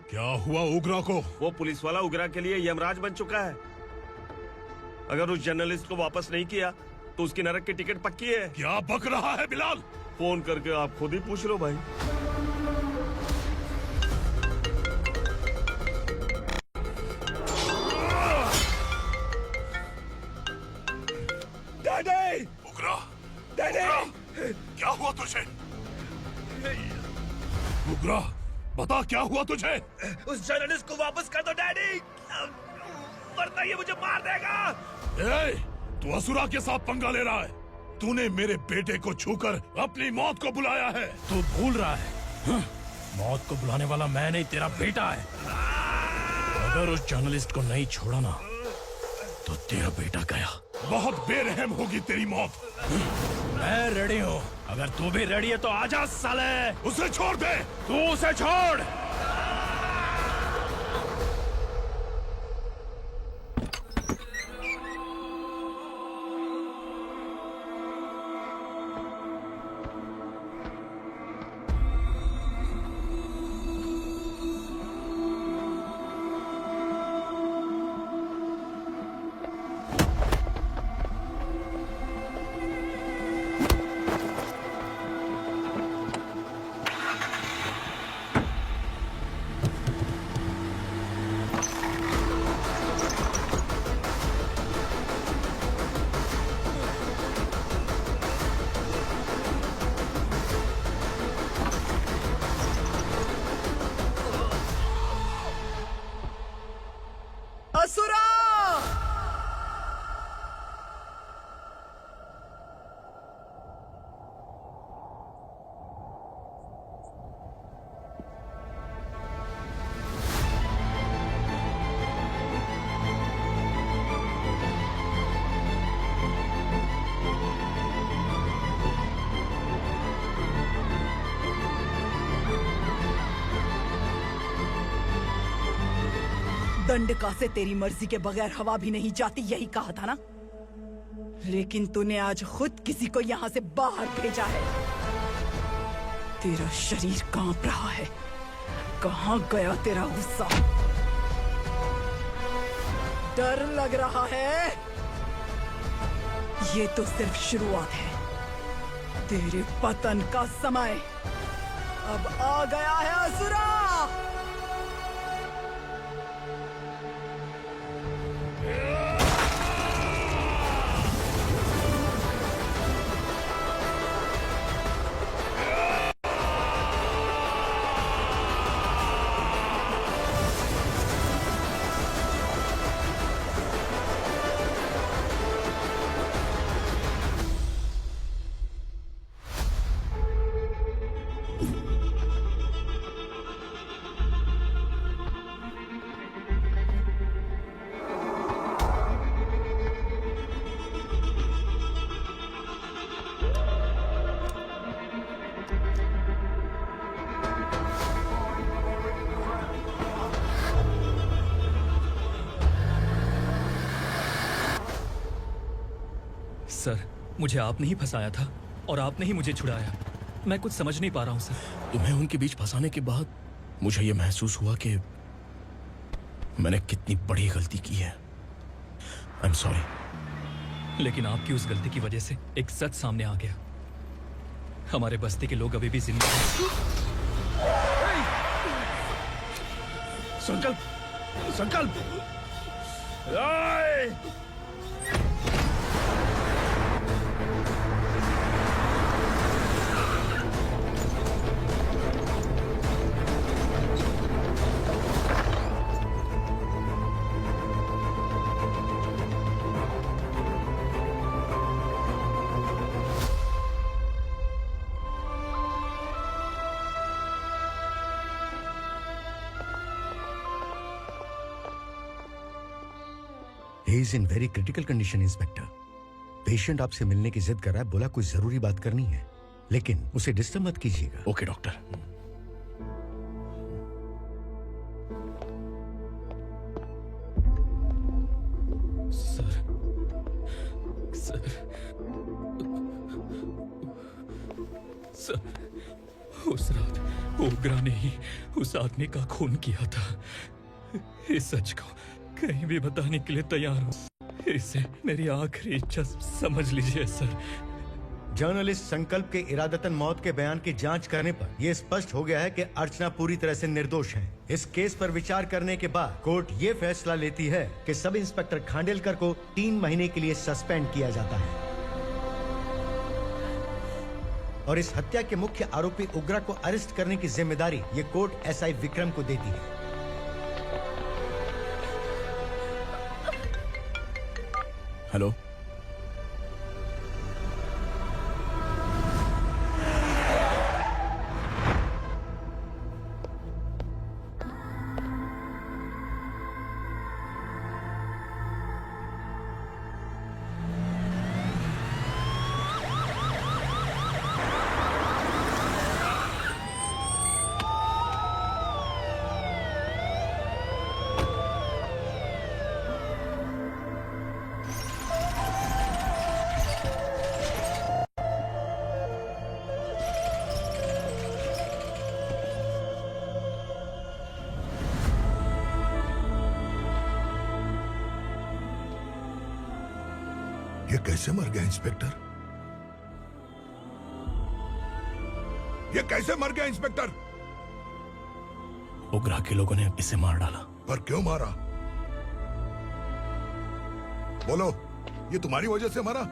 क्या हुआ उग्रा को? वो पुलिस वाला उग्रा के लिए यमराज बन चुका है। अगर उस जर्नलिस्ट को वापस नहीं किया तो उसकी नरक की टिकट पक्की है। क्या बक रहा है बिलाल? फोन करके आप खुद ही पूछ लो भाई। डैडी! उग्रा! डैडी! क्या हुआ तुझे? उग्रा, बता क्या हुआ तुझे? उस जर्नलिस्ट को वापस कर दो डैडी, वरना ये मुझे मार देगा। ए, तू असुरा के साथ पंगा ले रहा है। तूने मेरे बेटे को छूकर अपनी मौत को बुलाया है। तू भूल रहा है, मौत को बुलाने वाला मैं नहीं, तेरा बेटा है। अगर उस जर्नलिस्ट को नहीं छोड़ा ना तो तेरा बेटा गया। बहुत बेरहम होगी तेरी मौत। मैं रेडी हूँ, अगर तू भी रेडी है तो आजा साले। उसे छोड़ दे। तू उसे छोड़। असुरा! दंडका से तेरी मर्जी के बगैर हवा भी नहीं जाती, यही कहा था ना? लेकिन तूने आज खुद किसी को यहाँ से बाहर भेजा है। तेरा शरीर कांप रहा है। कहाँ गया तेरा गुस्सा? डर लग रहा है? ये तो सिर्फ शुरुआत है। तेरे पतन का समय अब आ गया है असुरा। सर, मुझे आपने ही फंसाया था और आपने ही मुझे छुड़ाया। मैं कुछ समझ नहीं पा रहा हूँ सर। तुम्हें उनके बीच फंसाने के बाद मुझे यह महसूस हुआ कि मैंने कितनी बड़ी गलती की है। I am sorry. लेकिन आपकी उस गलती की वजह से एक सच सामने आ गया। हमारे बस्ती के लोग अभी भी जिंदा हैं। संकल्प, संकल्प। He is in very critical condition, inspector. Patient आपसे मिलने की जिद कर रहा है, बोला कुछ जरूरी बात करनी है, लेकिन उसे डिस्टर्ब मत कीजिएगा। Okay doctor. सर, सर, उस रात ओग्रा ने ही उस आदमी का खून किया था। इस सच को कहीं भी बताने के लिए तैयार हूँ। इसे मेरी आखिरी इच्छा समझ लीजिए सर। जर्नलिस्ट संकल्प के इरादतन मौत के बयान की जांच करने पर यह स्पष्ट हो गया है कि अर्चना पूरी तरह से निर्दोष है। इस केस पर विचार करने के बाद कोर्ट ये फैसला लेती है कि सब इंस्पेक्टर खांडेलकर को 3 महीने के लिए सस्पेंड किया जाता है और इस हत्या के मुख्य आरोपी उग्रा को अरेस्ट करने की जिम्मेदारी ये कोर्ट एसआई विक्रम को देती है। हेलो, ये कैसे मर गया इंस्पेक्टर? ये कैसे मर गया इंस्पेक्टर? उग्रा के लोगों ने इसे मार डाला। पर क्यों मारा? बोलो, ये तुम्हारी वजह से मारा?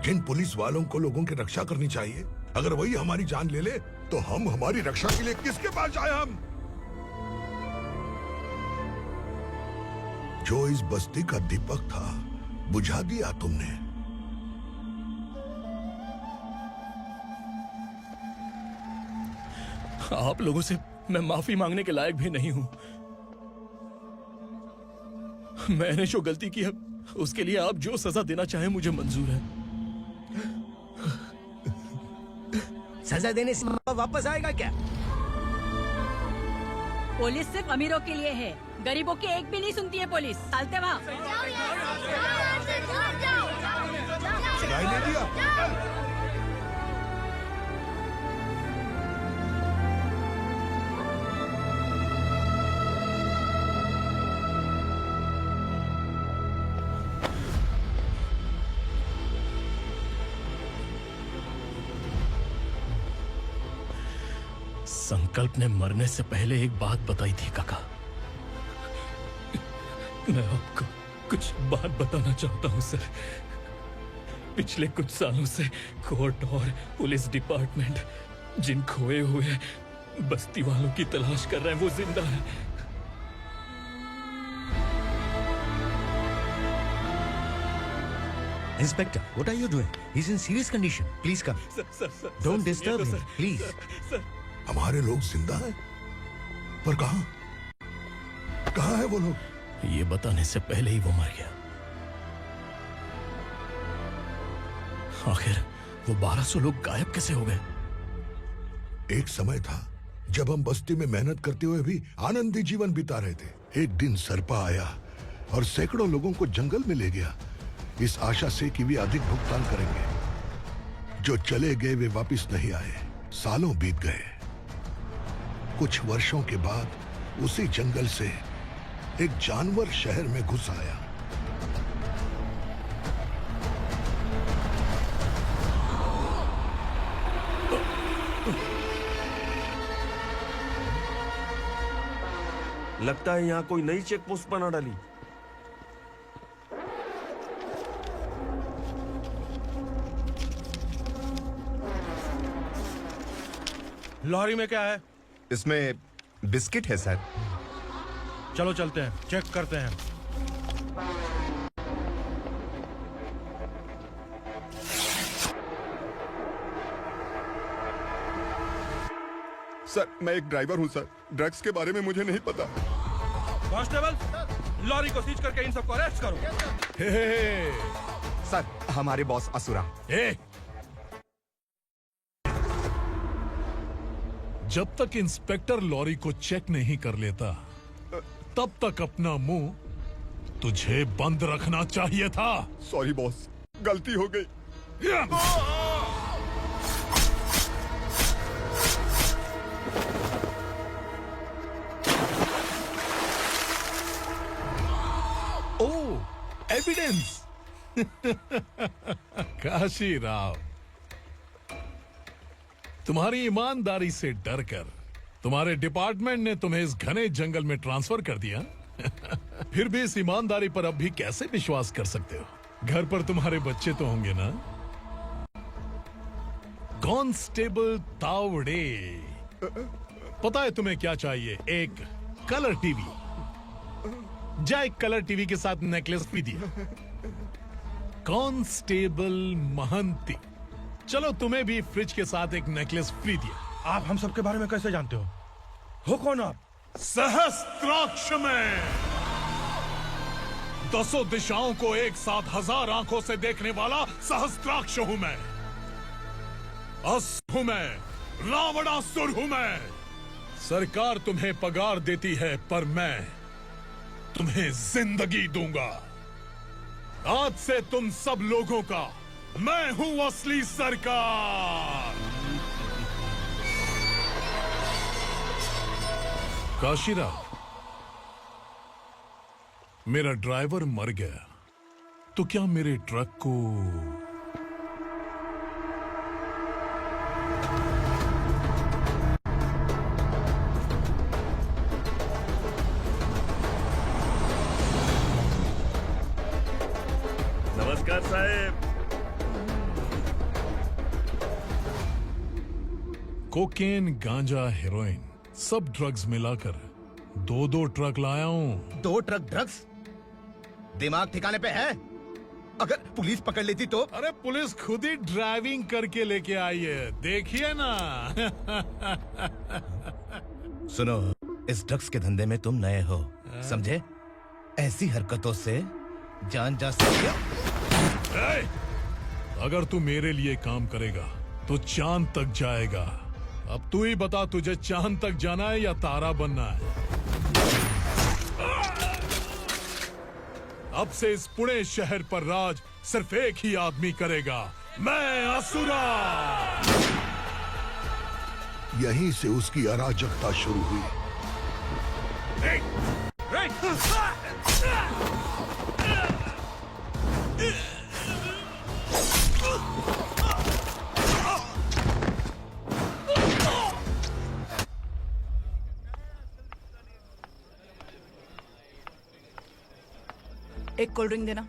जिन पुलिस वालों को लोगों की रक्षा करनी चाहिए, अगर वही हमारी जान ले ले तो हम हमारी रक्षा के लिए किसके पास जाए? हम जो इस बस्ती का दीपक था बुझा दिया तुमने। आप लोगों से मैं माफी मांगने के लायक भी नहीं हूं। मैंने जो गलती की है उसके लिए आप जो सजा देना चाहे मुझे मंजूर है। सजा देने से वापस आएगा क्या? पुलिस सिर्फ अमीरों के लिए है, गरीबों की एक भी नहीं सुनती है पुलिस। चलते वहाँ। सुनाई नहीं दिया? संकल्प ने मरने से पहले एक बात बताई थी काका। मैं आपको कुछ बात बताना चाहता हूं सर। पिछले कुछ सालों से कोर्ट और पुलिस डिपार्टमेंट जिन खोए हुए बस्ती वालों की तलाश कर रहे हैं वो जिंदा है। Inspector, what are you doing? He's in serious condition. Please come. Don't disturb him, please. हमारे लोग जिंदा हैं? पर कहां? कहां है वो लोग? ये बताने से पहले ही वो मर गया। आखिर वो 1200 लोग गायब कैसे हो गए? एक समय था जब हम बस्ती में मेहनत करते हुए भी आनंदी जीवन बिता रहे थे। एक दिन सरपा आया और सैकड़ों लोगों को जंगल में ले गया, इस आशा से कि वे अधिक भुगतान करेंगे। जो चले गए वे वापस नहीं आए। सालों बीत गए। कुछ वर्षों के बाद उसी जंगल से एक जानवर शहर में घुस आया। लगता है यहाँ कोई नई चेक पोस्ट बना डाली। लॉरी में क्या है? इसमें बिस्किट है सर। चलो चलते हैं, चेक करते हैं। सर, मैं एक ड्राइवर हूं सर। ड्रग्स के बारे में मुझे नहीं पता। कांस्टेबल, लॉरी को सीज करके इन सबको अरेस्ट करो। सर, हमारे बॉस असुरा। जब तक इंस्पेक्टर लॉरी को चेक नहीं कर लेता तब तक अपना मुंह तुझे बंद रखना चाहिए था। सॉरी बॉस, गलती हो गई। एविडेंस। काशी राव, तुम्हारी ईमानदारी से डरकर तुम्हारे डिपार्टमेंट ने तुम्हें इस घने जंगल में ट्रांसफर कर दिया। फिर भी इस ईमानदारी पर अब भी कैसे विश्वास कर सकते हो? घर पर तुम्हारे बच्चे तो होंगे ना? कांस्टेबल तावड़े, पता है तुम्हें क्या चाहिए? एक कलर टीवी। जा एक कलर टीवी के साथ नेकलेस भी दिया। कांस्टेबल महंती, चलो तुम्हें भी फ्रिज के साथ एक नेकलेस फ्री दिया। आप हम सबके बारे में कैसे जानते हो कौन आप? सहस्त्राक्ष में 10 दिशाओं को एक साथ 1000 आंखों से देखने वाला सहस्त्राक्ष हूं मैं। असुर हूं मैं, रावणासुर हूं मैं। सरकार तुम्हें पगार देती है, पर मैं तुम्हें जिंदगी दूंगा। आज से तुम सब लोगों का मैं हूं असली सरकार। काशीराव, मेरा ड्राइवर मर गया तो क्या मेरे ट्रक को नमस्कार साहब। कोकेन, गांजा, हेरोइन, सब ड्रग्स मिलाकर 2 ट्रक लाया हूं। 2 ट्रक ड्रग्स? दिमाग ठिकाने पे है? अगर पुलिस पकड़ लेती तो? अरे पुलिस खुद ही ड्राइविंग करके लेके आई है, देखिए ना। सुनो, इस ड्रग्स के धंधे में तुम नए हो, समझे? ऐसी हरकतों से जान जा सकती है। अगर तू मेरे लिए काम करेगा तो चांद तक जाएगा। अब तू ही बता, तुझे चांद तक जाना है या तारा बनना है? अब से इस पुणे शहर पर राज सिर्फ एक ही आदमी करेगा, मैं असुरा। यहीं से उसकी अराजकता शुरू हुई। एक कोल्ड ड्रिंक देना।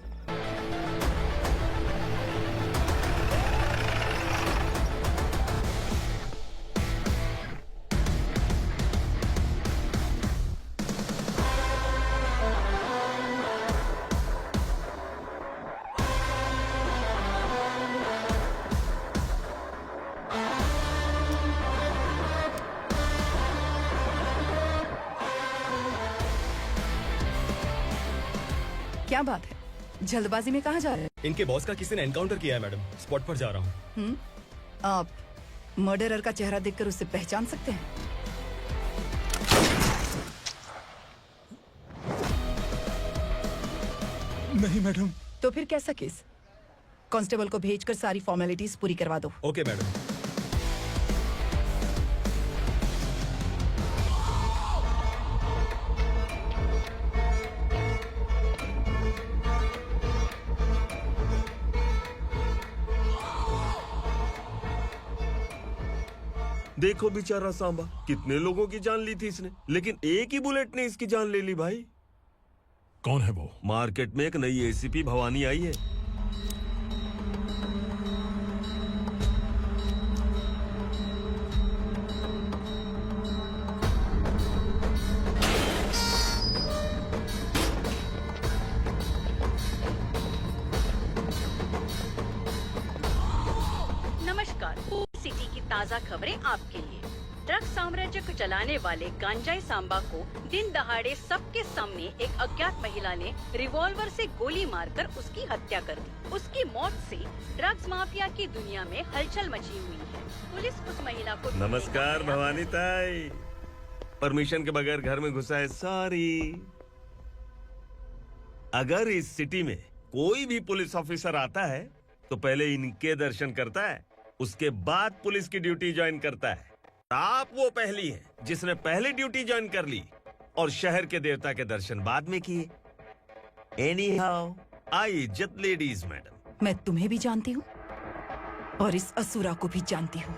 क्या बात है, जल्दबाजी में कहाँ जा रहे हैं? इनके बॉस का किसी ने एनकाउंटर किया है मैडम, स्पॉट पर जा रहा हूँ। आप मर्डरर का चेहरा देखकर उसे पहचान सकते हैं? नहीं मैडम। तो फिर कैसा केस? कांस्टेबल को भेजकर सारी फॉर्मेलिटीज पूरी करवा दो। Okay madam. देखो बेचारा सांबा, कितने लोगों की जान ली थी इसने, लेकिन एक ही बुलेट ने इसकी जान ले ली भाई। कौन है वो? मार्केट में एक नई एसीपी भवानी आई है। नमस्कार, सिटी की ताज़ा खबरें आपके लिए। ड्रग साम्राज्य को चलाने वाले गांजाई सांबा को दिन दहाड़े सबके सामने एक अज्ञात महिला ने रिवॉल्वर से गोली मारकर उसकी हत्या कर दी। उसकी मौत से ड्रग्स माफिया की दुनिया में हलचल मची हुई है। पुलिस उस महिला को नमस्कार भवानी ताई, परमिशन के बगैर घर में घुसा है, सॉरी। अगर इस सिटी में कोई भी पुलिस ऑफिसर आता है तो पहले इनके दर्शन करता है, उसके बाद पुलिस की ड्यूटी ज्वाइन करता है। आप वो पहली हैं जिसने पहले ड्यूटी ज्वाइन कर ली और शहर के देवता के दर्शन बाद में किए। एनी हाउ, आई इज्जत लेडीज मैडम। मैं तुम्हें भी जानती हूँ और इस असुरा को भी जानती हूँ।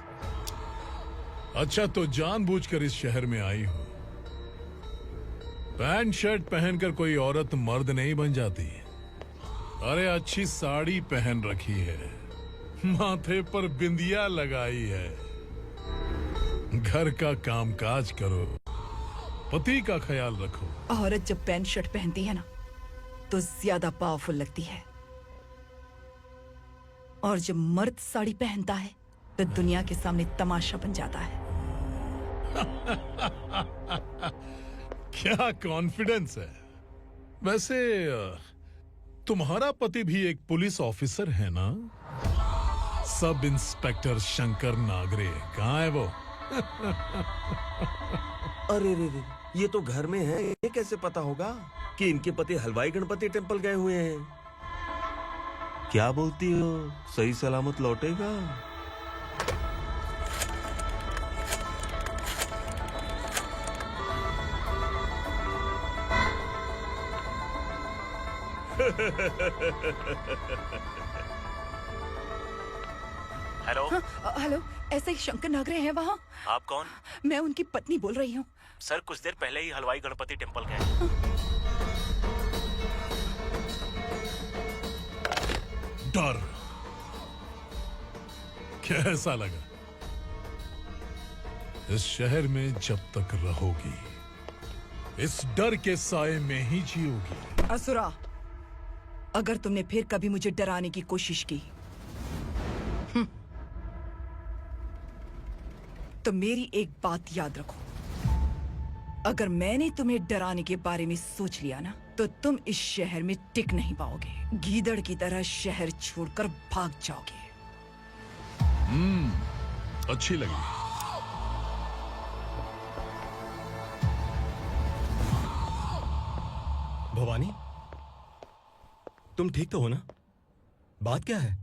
अच्छा तो जानबूझकर इस शहर में आई हो। पैंट शर्ट पहनकर कोई औरत मर्द नहीं बन जाती। अरे अच्छी साड़ी पहन रखी है, माथे पर बिंदिया लगाई है, घर का कामकाज करो, पति का ख्याल रखो। औरत जब पैंट शर्ट पहनती है ना तो ज्यादा पावरफुल लगती है, और जब मर्द साड़ी पहनता है तो दुनिया के सामने तमाशा बन जाता है। क्या कॉन्फिडेंस है। वैसे तुम्हारा पति भी एक पुलिस ऑफिसर है ना? सब इंस्पेक्टर शंकर नागरे कहाँ है वो? अरे रे रे, ये तो घर में है, ये कैसे पता होगा कि इनके पति हलवाई गणपति टेम्पल गए हुए हैं? क्या बोलती हो, सही सलामत लौटेगा? हेलो। हेलो, ऐसे ही शंकर नागरे हैं वहाँ? आप कौन? मैं उनकी पत्नी बोल रही हूँ। सर कुछ देर पहले ही हलवाई गणपति टेम्पल गए। डर कैसा लगा? इस शहर में जब तक रहोगी इस डर के साए में ही जियोगी। असुरा, अगर तुमने फिर कभी मुझे डराने की कोशिश की तो मेरी एक बात याद रखो, अगर मैंने तुम्हें डराने के बारे में सोच लिया ना तो तुम इस शहर में टिक नहीं पाओगे। गीदड़ की तरह शहर छोड़कर भाग जाओगे। अच्छी लगी। भवानी, तुम ठीक तो हो ना? बात क्या है?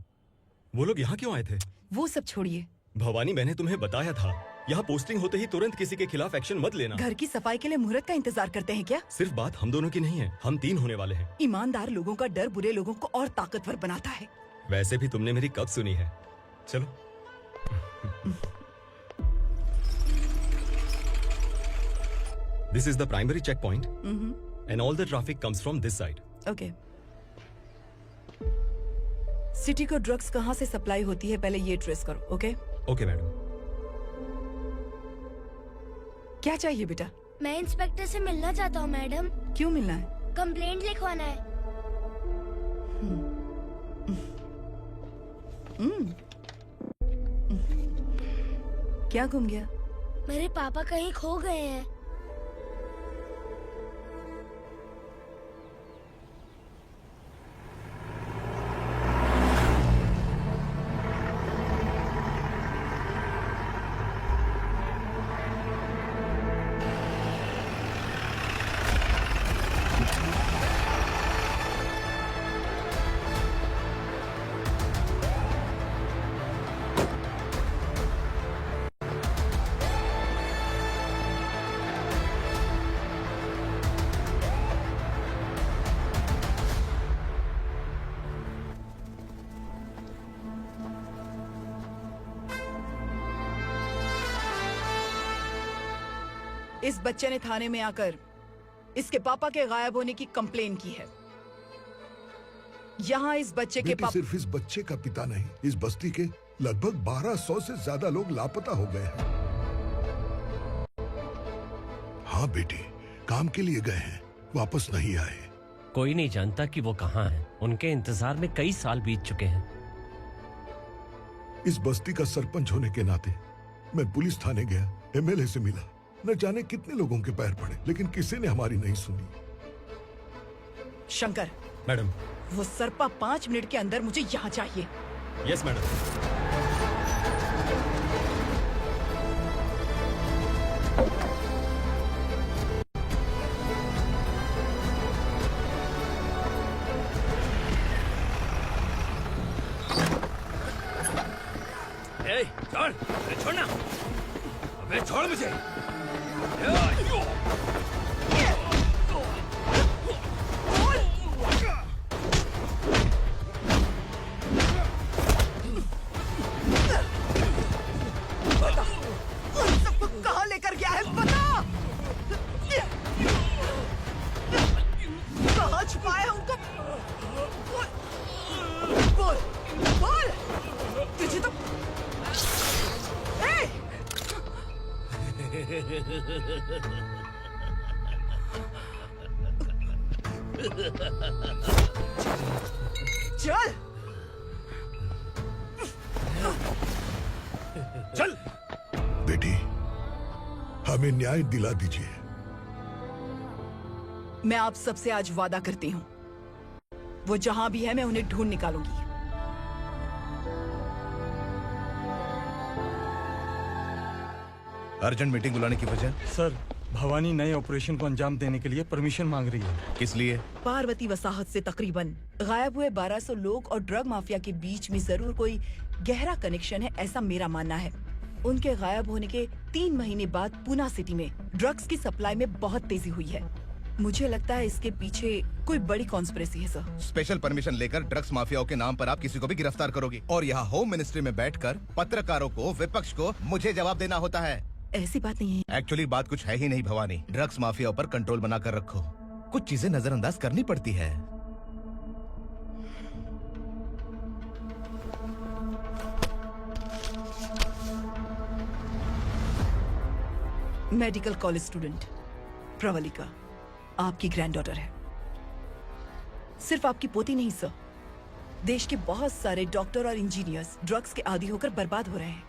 वो लोग यहाँ क्यों आए थे? वो सब छोड़िए भवानी, मैंने तुम्हें बताया था यहाँ पोस्टिंग होते ही तुरंत किसी के खिलाफ एक्शन मत लेना। घर की सफाई के लिए मुहूर्त का इंतजार करते हैं क्या? सिर्फ बात हम दोनों की नहीं है, हम 3 होने वाले हैं। ईमानदार लोगों का डर बुरे लोगों को और ताकतवर बनाता है। वैसे भी तुमने मेरी कब सुनी है? चलो। This is the primary checkpoint, and all the traffic comes from this side. Okay. City को ड्रग्स कहाँ से सप्लाई होती है पहले ये ट्रेस करो। ओके? Okay madam. क्या चाहिए बेटा? मैं इंस्पेक्टर से मिलना चाहता हूँ मैडम। क्यों मिलना है? कंप्लेंट लिखवाना है। क्या घूम गया? मेरे पापा कहीं खो गए हैं। इस बच्चे ने थाने में आकर इसके पापा के गायब होने की कंप्लेन की है। यहाँ इस बच्चे के पापा सिर्फ इस बच्चे का पिता नहीं, इस बस्ती के लगभग 1200 से ज्यादा लोग लापता हो गए हैं। हाँ बेटी, काम के लिए गए हैं, वापस नहीं आए। कोई नहीं जानता कि वो कहाँ हैं। उनके इंतजार में कई साल बीत चुके हैं। इस बस्ती का सरपंच होने के नाते मैं पुलिस थाने गया, एमएलए से मिला, न जाने कितने लोगों के पैर पड़े, लेकिन किसी ने हमारी नहीं सुनी। शंकर। मैडम। वो सरपा 5 मिनट के अंदर मुझे यहाँ चाहिए। Yes madam. छोड़, छोड़ना, अबे छोड़ मुझे। क्या है बता। कहाँ छुपाया उनको? बोल बोल, तुझे तो चल चल बेटी, हमें न्याय दिला दीजिए। मैं आप सबसे आज वादा करती हूँ, वो जहां भी है मैं उन्हें ढूंढ निकालूंगी। अर्जेंट मीटिंग बुलाने की वजह? सर, भवानी नए ऑपरेशन को अंजाम देने के लिए परमिशन मांग रही है। किस लिए? पार्वती वसाहत से तकरीबन गायब हुए 1200 लोग और ड्रग माफिया के बीच में जरूर कोई गहरा कनेक्शन है, ऐसा मेरा मानना है। उनके गायब होने के 3 महीने बाद पूना सिटी में ड्रग्स की सप्लाई में बहुत तेजी हुई है। मुझे लगता है इसके पीछे कोई बड़ी कॉन्स्पिरेसी है सर। स्पेशल परमिशन लेकर ड्रग्स माफियाओं के नाम पर आप किसी को भी गिरफ्तार करोगे और यहाँ होम मिनिस्ट्री में बैठकर पत्रकारों को, विपक्ष को मुझे जवाब देना होता है। ऐसी बात नहीं है। एक्चुअली बात कुछ है ही नहीं भवानी। ड्रग्स माफियाओं पर कंट्रोल बनाकर रखो। कुछ चीजें नजरअंदाज करनी पड़ती है। मेडिकल कॉलेज स्टूडेंट प्रवलिका आपकी ग्रैंडडॉटर है। सिर्फ आपकी पोती नहीं सर, देश के बहुत सारे डॉक्टर और इंजीनियर्स ड्रग्स के आदी होकर बर्बाद हो रहे हैं।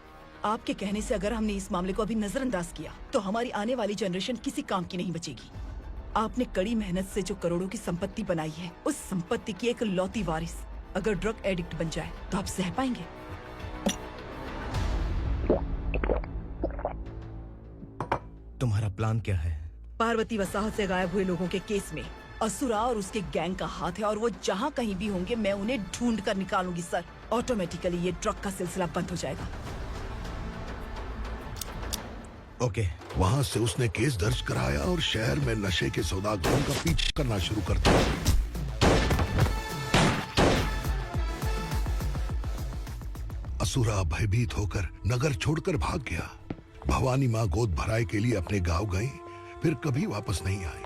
आपके कहने से अगर हमने इस मामले को अभी नजरअंदाज किया तो हमारी आने वाली जनरेशन किसी काम की नहीं बचेगी। आपने कड़ी मेहनत से जो करोड़ों की संपत्ति बनाई है, उस संपत्ति की एक लौती वारिस अगर ड्रग एडिक्ट बन जाए तो आप सह पाएंगे? तुम्हारा प्लान क्या है? पार्वती वसाहत से गायब हुए लोगों के केस में असुरा और उसके गैंग का हाथ है और वो जहाँ कहीं भी होंगे मैं उन्हें ढूंढ कर निकालूंगी सर। ऑटोमेटिकली ये ड्रग का सिलसिला बंद हो जाएगा। ओके। वहाँ से उसने केस दर्ज कराया और शहर में नशे के सौदागरों का पीछा करना शुरू कर दिया। असुरा भयभीत होकर नगर छोड़कर भाग गया। भवानी माँ गोद भराई के लिए अपने गांव गई, फिर कभी वापस नहीं आई।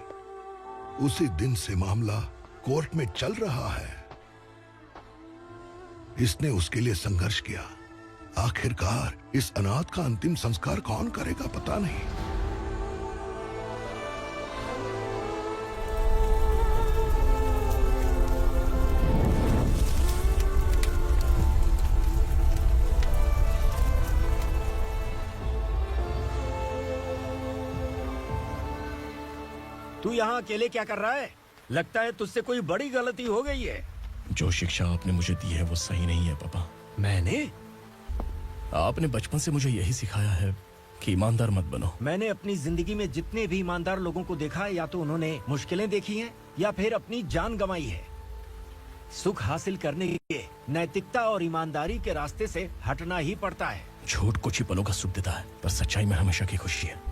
उसी दिन से मामला कोर्ट में चल रहा है। इसने उसके लिए संघर्ष किया। आखिरकार इस अनाथ का अंतिम संस्कार कौन करेगा पता नहीं। तू यहाँ अकेले क्या कर रहा है? लगता है तुझसे कोई बड़ी गलती हो गई है। जो शिक्षा आपने मुझे दी है वो सही नहीं है पापा। मैंने? आपने बचपन से मुझे यही सिखाया है कि ईमानदार मत बनो। मैंने अपनी जिंदगी में जितने भी ईमानदार लोगों को देखा है, या तो उन्होंने मुश्किलें देखी हैं या फिर अपनी जान गंवाई है। सुख हासिल करने के लिए नैतिकता और ईमानदारी के रास्ते से हटना ही पड़ता है। झूठ कुछ ही पलों का सुख देता है, पर सच्चाई में हमेशा की खुशी है।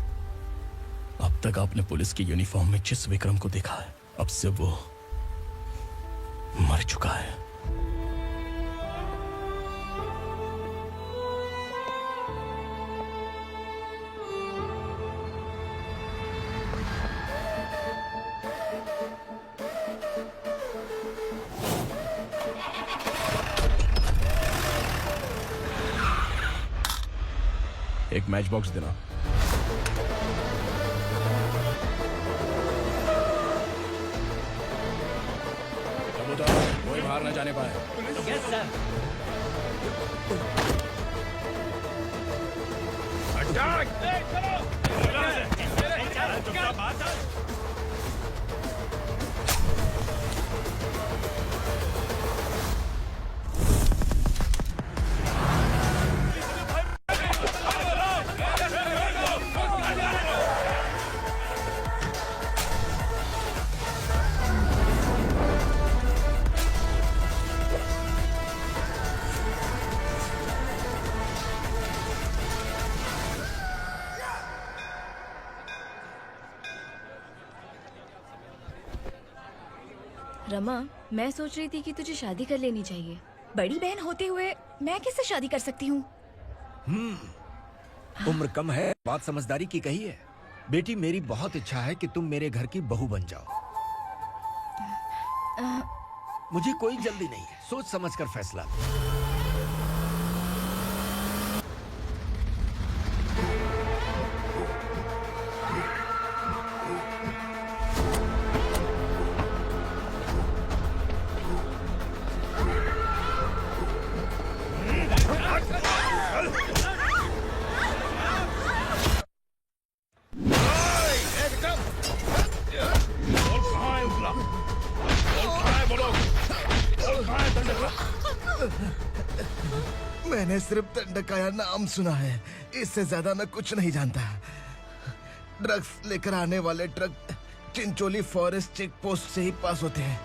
अब तक आपने पुलिस की यूनिफॉर्म में जिस विक्रम को देखा है, अब से वो मर चुका है। एक मैच बॉक्स देना। कोई बाहर न जाने पाए। Yes sir. रमा, मैं सोच रही थी कि तुझे शादी कर लेनी चाहिए। बड़ी बहन होते हुए मैं कैसे शादी कर सकती हूँ? उम्र कम है, बात समझदारी की कही है। बेटी, मेरी बहुत इच्छा है कि तुम मेरे घर की बहू बन जाओ। मुझे कोई जल्दी नहीं है, सोच समझ कर फैसला लो। मैंने सिर्फ दंडकाया नाम सुना है, इससे ज्यादा मैं कुछ नहीं जानता। ड्रग्स लेकर आने वाले truck Chincholi forest check post से ही पास होते हैं।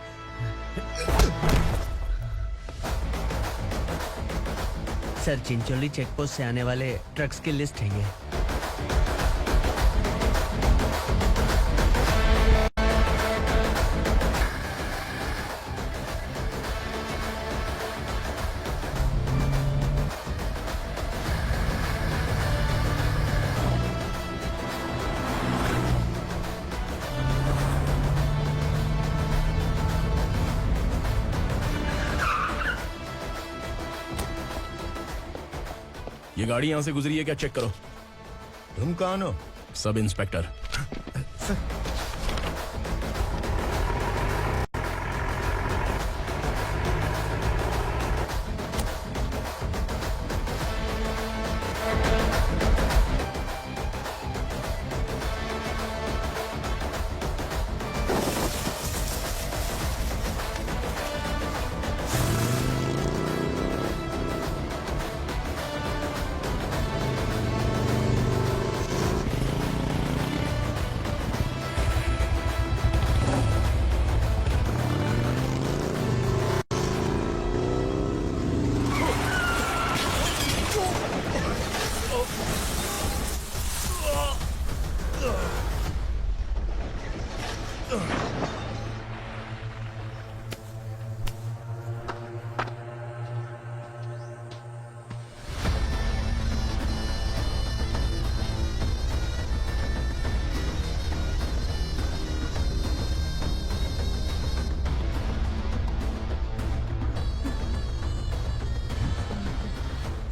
सर, चिंचोली चेक पोस्ट से आने वाले ट्रक्स की लिस्ट है ये। ये गाड़ी यहां से गुजरी है क्या, चेक करो। तुम कौन हो? Sub inspector.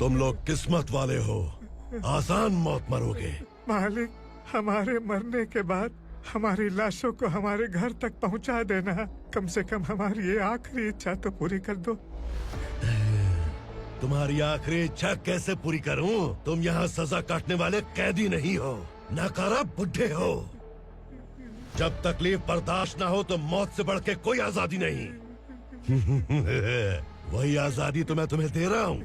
तुम लोग किस्मत वाले हो, आसान मौत मरोगे। मालिक, हमारे मरने के बाद हमारी लाशों को हमारे घर तक पहुंचा देना। कम से कम हमारी ये आखिरी इच्छा तो पूरी कर दो। तुम्हारी आखिरी इच्छा कैसे पूरी करूं? तुम यहाँ सजा काटने वाले कैदी नहीं हो, नकारा बुड्ढे हो। जब तकलीफ बर्दाश्त ना हो तो मौत से बढ़ के कोई आजादी नहीं। वही आजादी तो मैं तुम्हें दे रहा हूँ।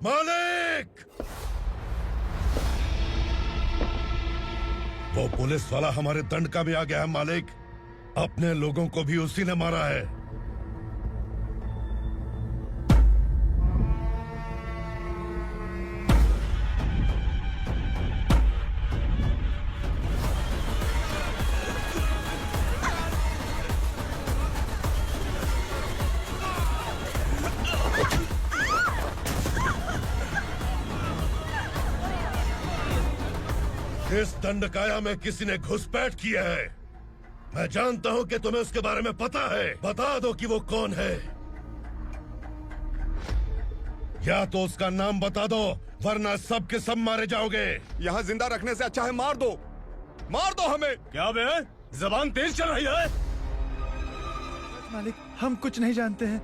मालिक! वो पुलिस वाला हमारे दंडका में आ गया है मालिक। अपने लोगों को भी उसी ने मारा है। इस दंडकाया में किसी ने घुसपैठ किया है। मैं जानता हूं कि तुम्हें उसके बारे में पता है। बता दो कि वो कौन है। या तो उसका नाम बता दो, वरना सब के सब मारे जाओगे। यहाँ जिंदा रखने से अच्छा है मार दो हमें। क्या बे, जबान तेज चल रही है? मालिक, हम कुछ नहीं जानते हैं।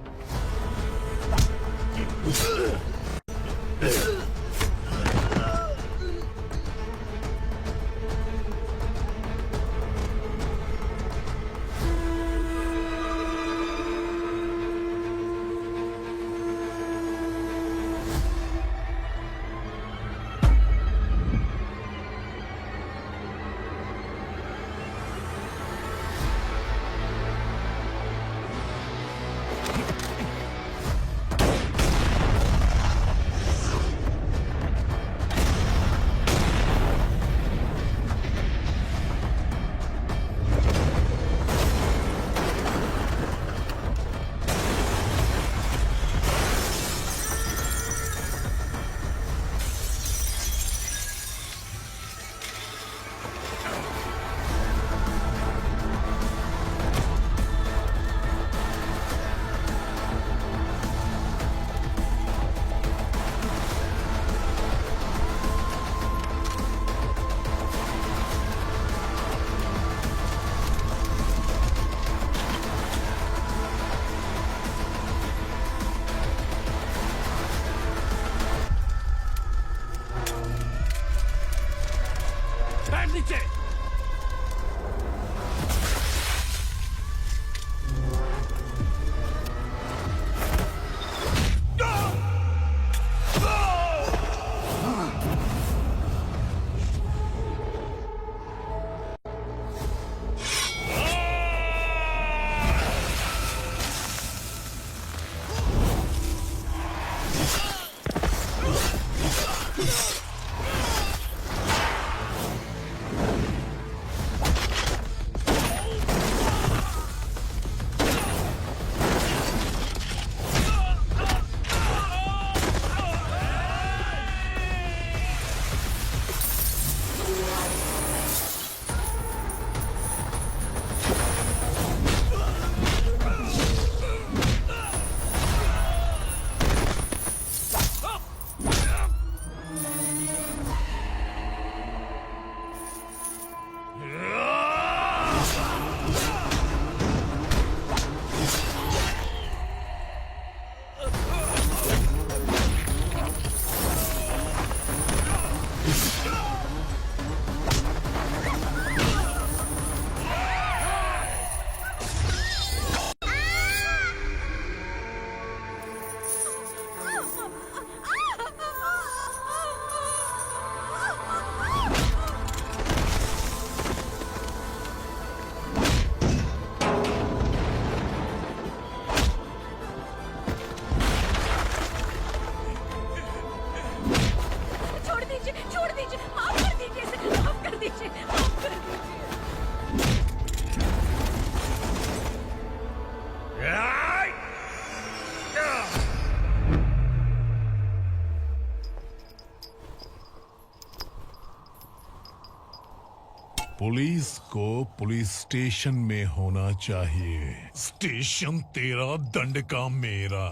पुलिस को पुलिस स्टेशन में होना चाहिए। स्टेशन तेरा, दंड का मेरा।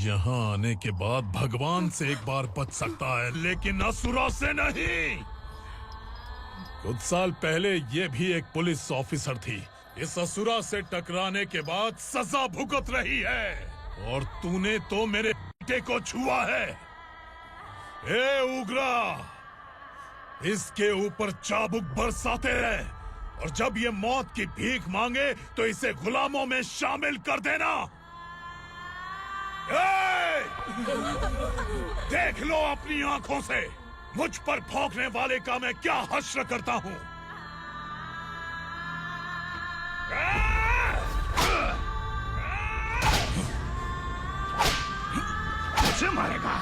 यहाँ आने के बाद भगवान से एक बार बच सकता है, लेकिन असुरा से नहीं। कुछ साल पहले ये भी एक पुलिस ऑफिसर थी। इस असुरा से टकराने के बाद सजा भुगत रही है, और तूने तो मेरे बेटे को छुआ है। ए उग्रा, इसके ऊपर चाबुक बरसाते रहे, और जब ये मौत की भीख मांगे तो इसे गुलामों में शामिल कर देना। देख लो अपनी आंखों से मुझ पर भौंकने वाले का मैं क्या हश्र करता हूँ। मुझे मारेगा?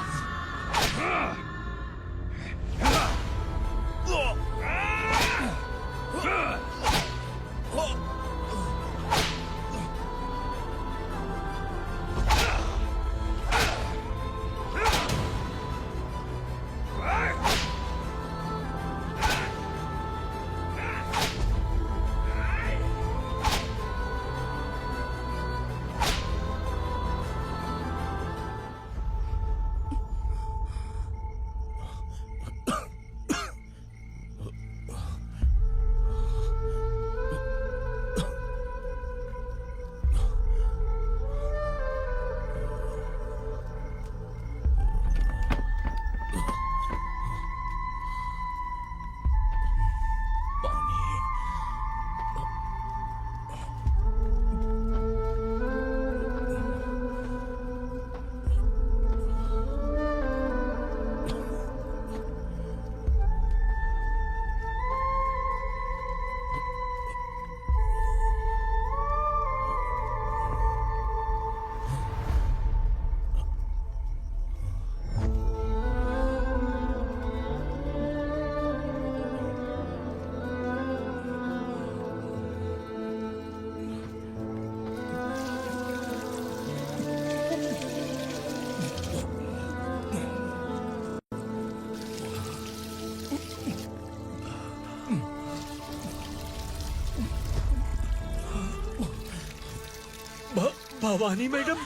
भवानी मैडम,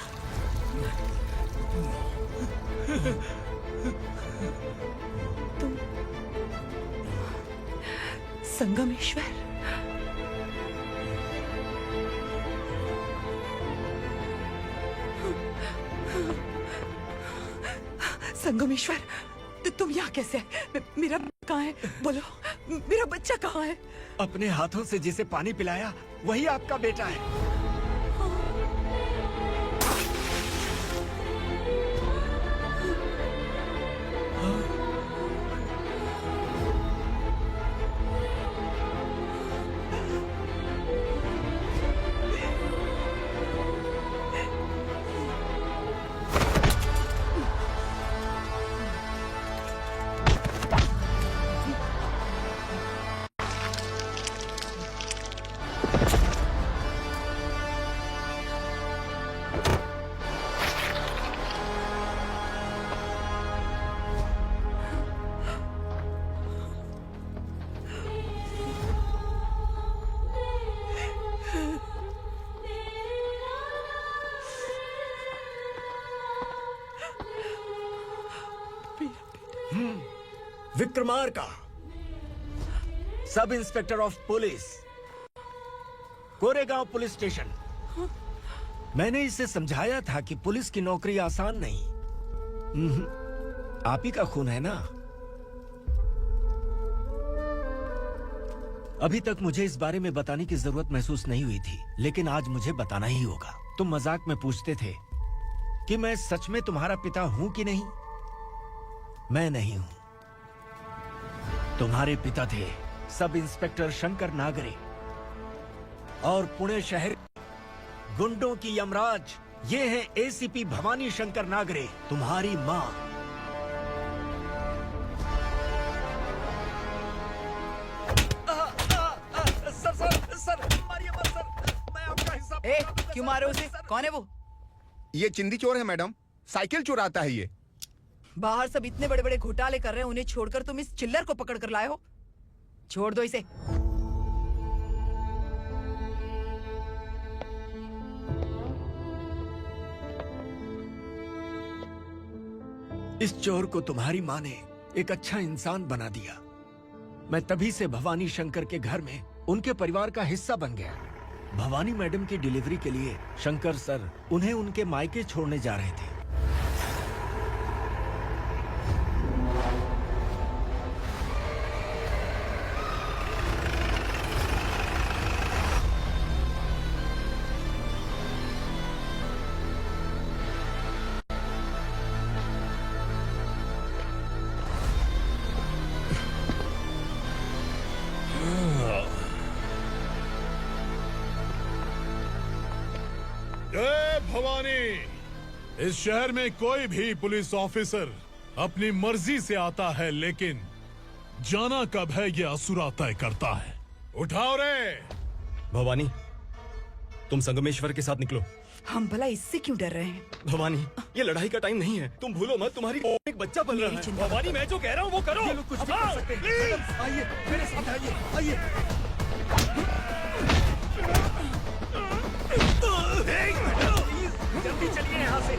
तुम संगमेश्वर? संगमेश्वर, तुम यहाँ कैसे आए? मेरा कहाँ है? बोलो, मेरा बच्चा कहाँ है? अपने हाथों से जिसे पानी पिलाया वही आपका बेटा है। Vikramarka, sub inspector of police, Koregaon police station. मैंने इसे समझाया था कि पुलिस की नौकरी आसान नहीं। आप ही का खून है ना। अभी तक मुझे इस बारे में बताने की जरूरत महसूस नहीं हुई थी, लेकिन आज मुझे बताना ही होगा। तुम मजाक में पूछते थे कि मैं सच में तुम्हारा पिता हूं कि नहीं। मैं नहीं हूं। तुम्हारे पिता थे सब इंस्पेक्टर शंकर नागरे, और पुणे शहर गुंडों की यमराज ये है एसीपी भवानी शंकर नागरे, तुम्हारी मां। सर, मारिए मत सर, मैं आपका हिस्सा। क्यों मारे उसे? कौन है वो? ये चिंदी चोर है मैडम, साइकिल चुराता है ये। बाहर सब इतने बड़े बड़े घोटाले कर रहे हैं, उन्हें छोड़कर तुम इस चिल्लर को पकड़ कर लाए हो। छोड़ दो इसे। इस चोर को तुम्हारी माँ ने एक अच्छा इंसान बना दिया। मैं तभी से भवानी शंकर के घर में उनके परिवार का हिस्सा बन गया। भवानी मैडम की डिलीवरी के लिए शंकर सर उन्हें उनके मायके छोड़ने जा रहे थे। भवानी, इस शहर में कोई भी पुलिस ऑफिसर अपनी मर्जी से आता है, लेकिन जाना कब है ये असुरा तय करता है। उठाओ रे। भवानी, तुम संगमेश्वर के साथ निकलो। हम भला इससे क्यों डर रहे हैं? भवानी, ये लड़ाई का टाइम नहीं है। तुम भूलो मत, तुम्हारी एक बच्चा पल रहा है। भवानी, मैं जो कह रहा हूँ वो करो। ये लोग कुछ भी कर सकते हैं। आइए मेरे साथ आइए, आइए। जल्दी चलिए यहाँ से।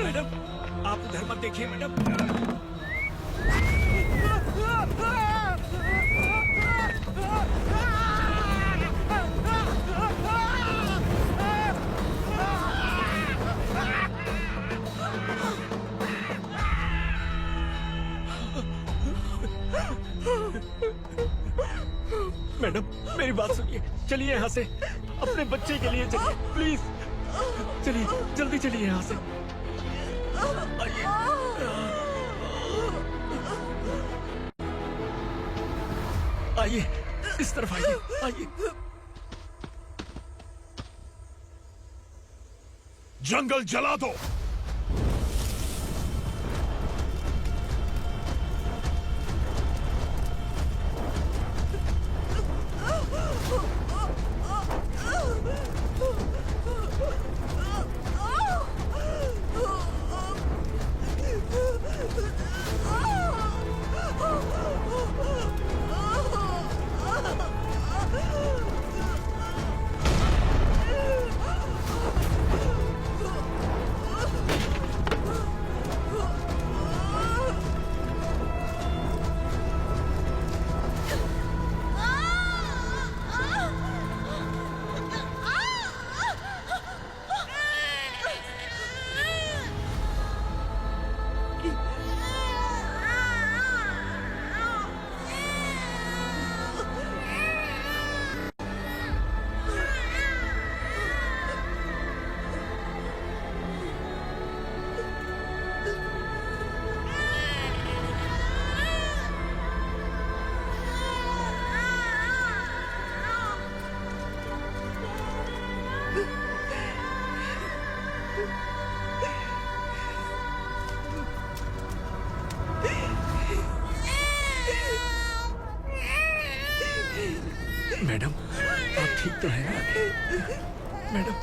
मैडम, आप उधर मत देखिए मैडम। मैडम, मेरी बात सुनिए। चलिए यहाँ से, अपने बच्चे के लिए चलिए, प्लीज। चलिए, जल्दी चलिए यहाँ से। आइए, इस तरफ आइए, आइए। जंगल जला दो। मैडम, आप ठीक तो हैं ना? मैडम।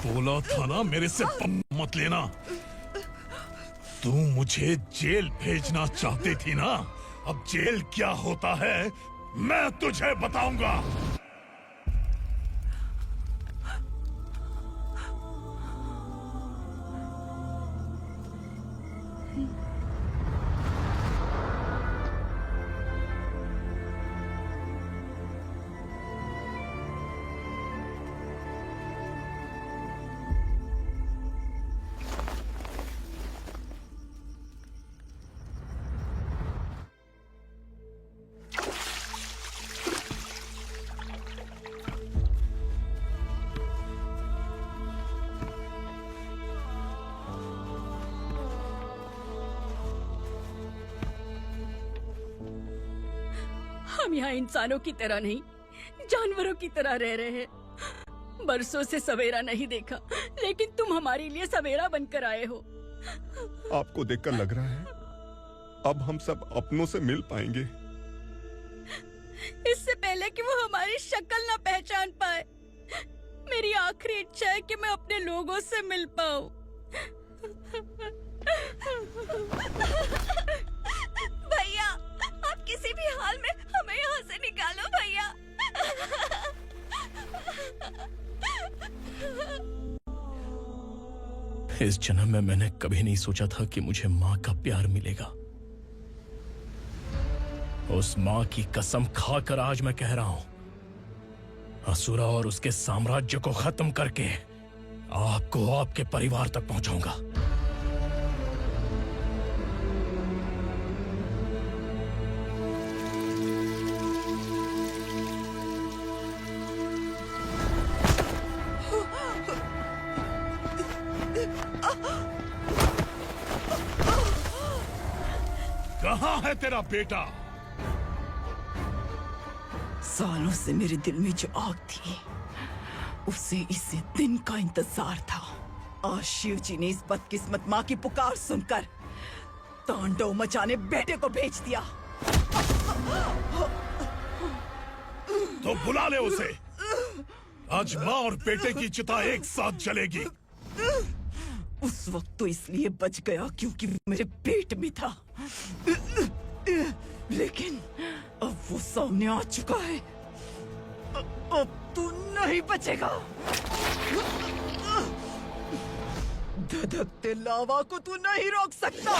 बोला था ना मेरे से पंगा मत लेना। तू मुझे जेल भेजना चाहती थी ना, अब जेल क्या होता है मैं तुझे बताऊंगा। हम यहाँ इंसानों की तरह नहीं, जानवरों की तरह रह रहे हैं। बरसों से सवेरा नहीं देखा, लेकिन तुम हमारे लिए सवेरा बनकर आए हो। आपको देखकर लग रहा है अब हम सब अपनों से मिल पाएंगे। इससे पहले कि वो हमारी शक्ल ना पहचान पाए, मेरी आखिरी इच्छा है कि मैं अपने लोगों से मिल पाऊं। भैया, आप किसी भी हाल में हमें यहाँ से निकालो भैया। इस जन्म में मैंने कभी नहीं सोचा था कि मुझे माँ का प्यार मिलेगा। उस माँ की कसम खाकर आज मैं कह रहा हूं, असुरा और उसके साम्राज्य को खत्म करके आपको आपके परिवार तक पहुंचाऊंगा। कहाँ है तेरा बेटा? सालों से मेरे दिल में जो आग थी, उसे इसी दिन का इंतजार था। आज शिव जी ने इस बदकिस्मत माँ की पुकार सुनकर तांडव मचाने बेटे को भेज दिया। तो बुला ले उसे। आज माँ और बेटे की चिता एक साथ जलेगी। उस वक्त तो इसलिए बच गया क्योंकि वो मेरे पेट में था, लेकिन अब वो सामने आ चुका है। अब तू नहीं बचेगा। धधकते लावा को तू नहीं रोक सकता।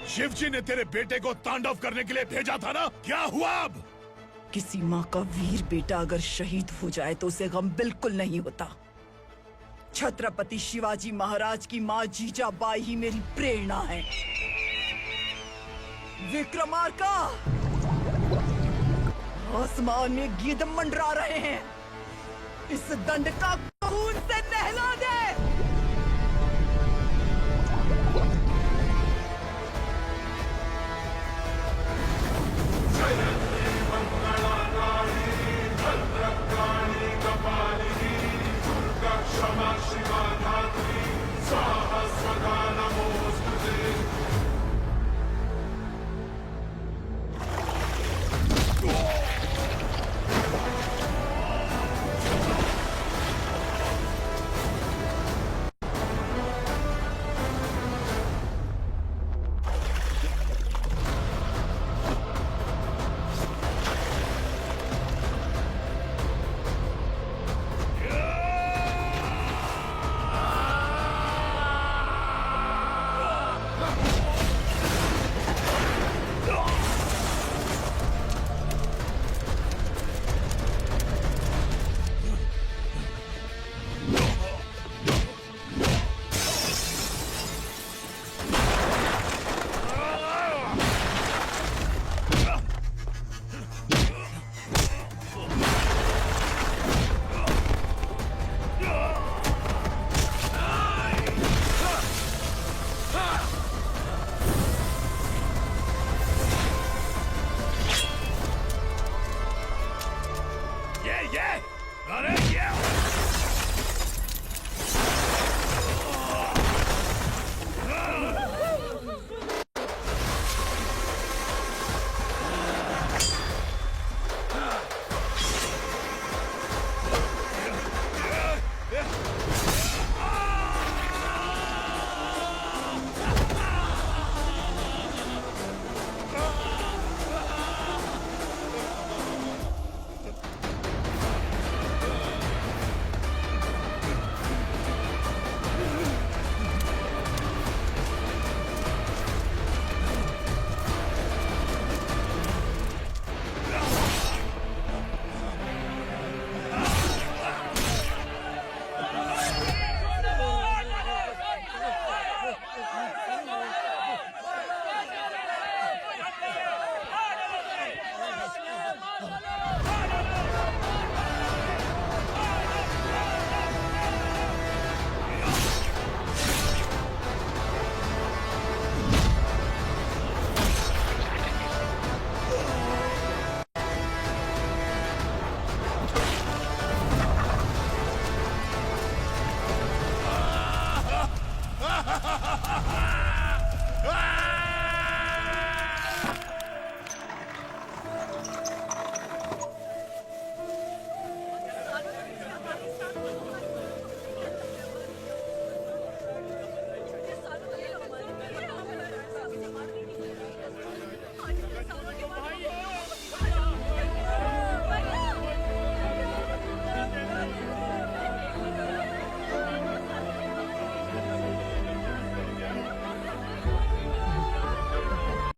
शिव जी ने तेरे बेटे को तांडव करने के लिए भेजा था ना, क्या हुआ अब? किसी माँ का वीर बेटा अगर शहीद हो जाए तो उसे गम बिल्कुल नहीं होता। छत्रपति शिवाजी महाराज की माँ जीजाबाई ही मेरी प्रेरणा है। विक्रमार्का, आसमान में गीत मंडरा रहे हैं। इस दंड का खून से नहला दे।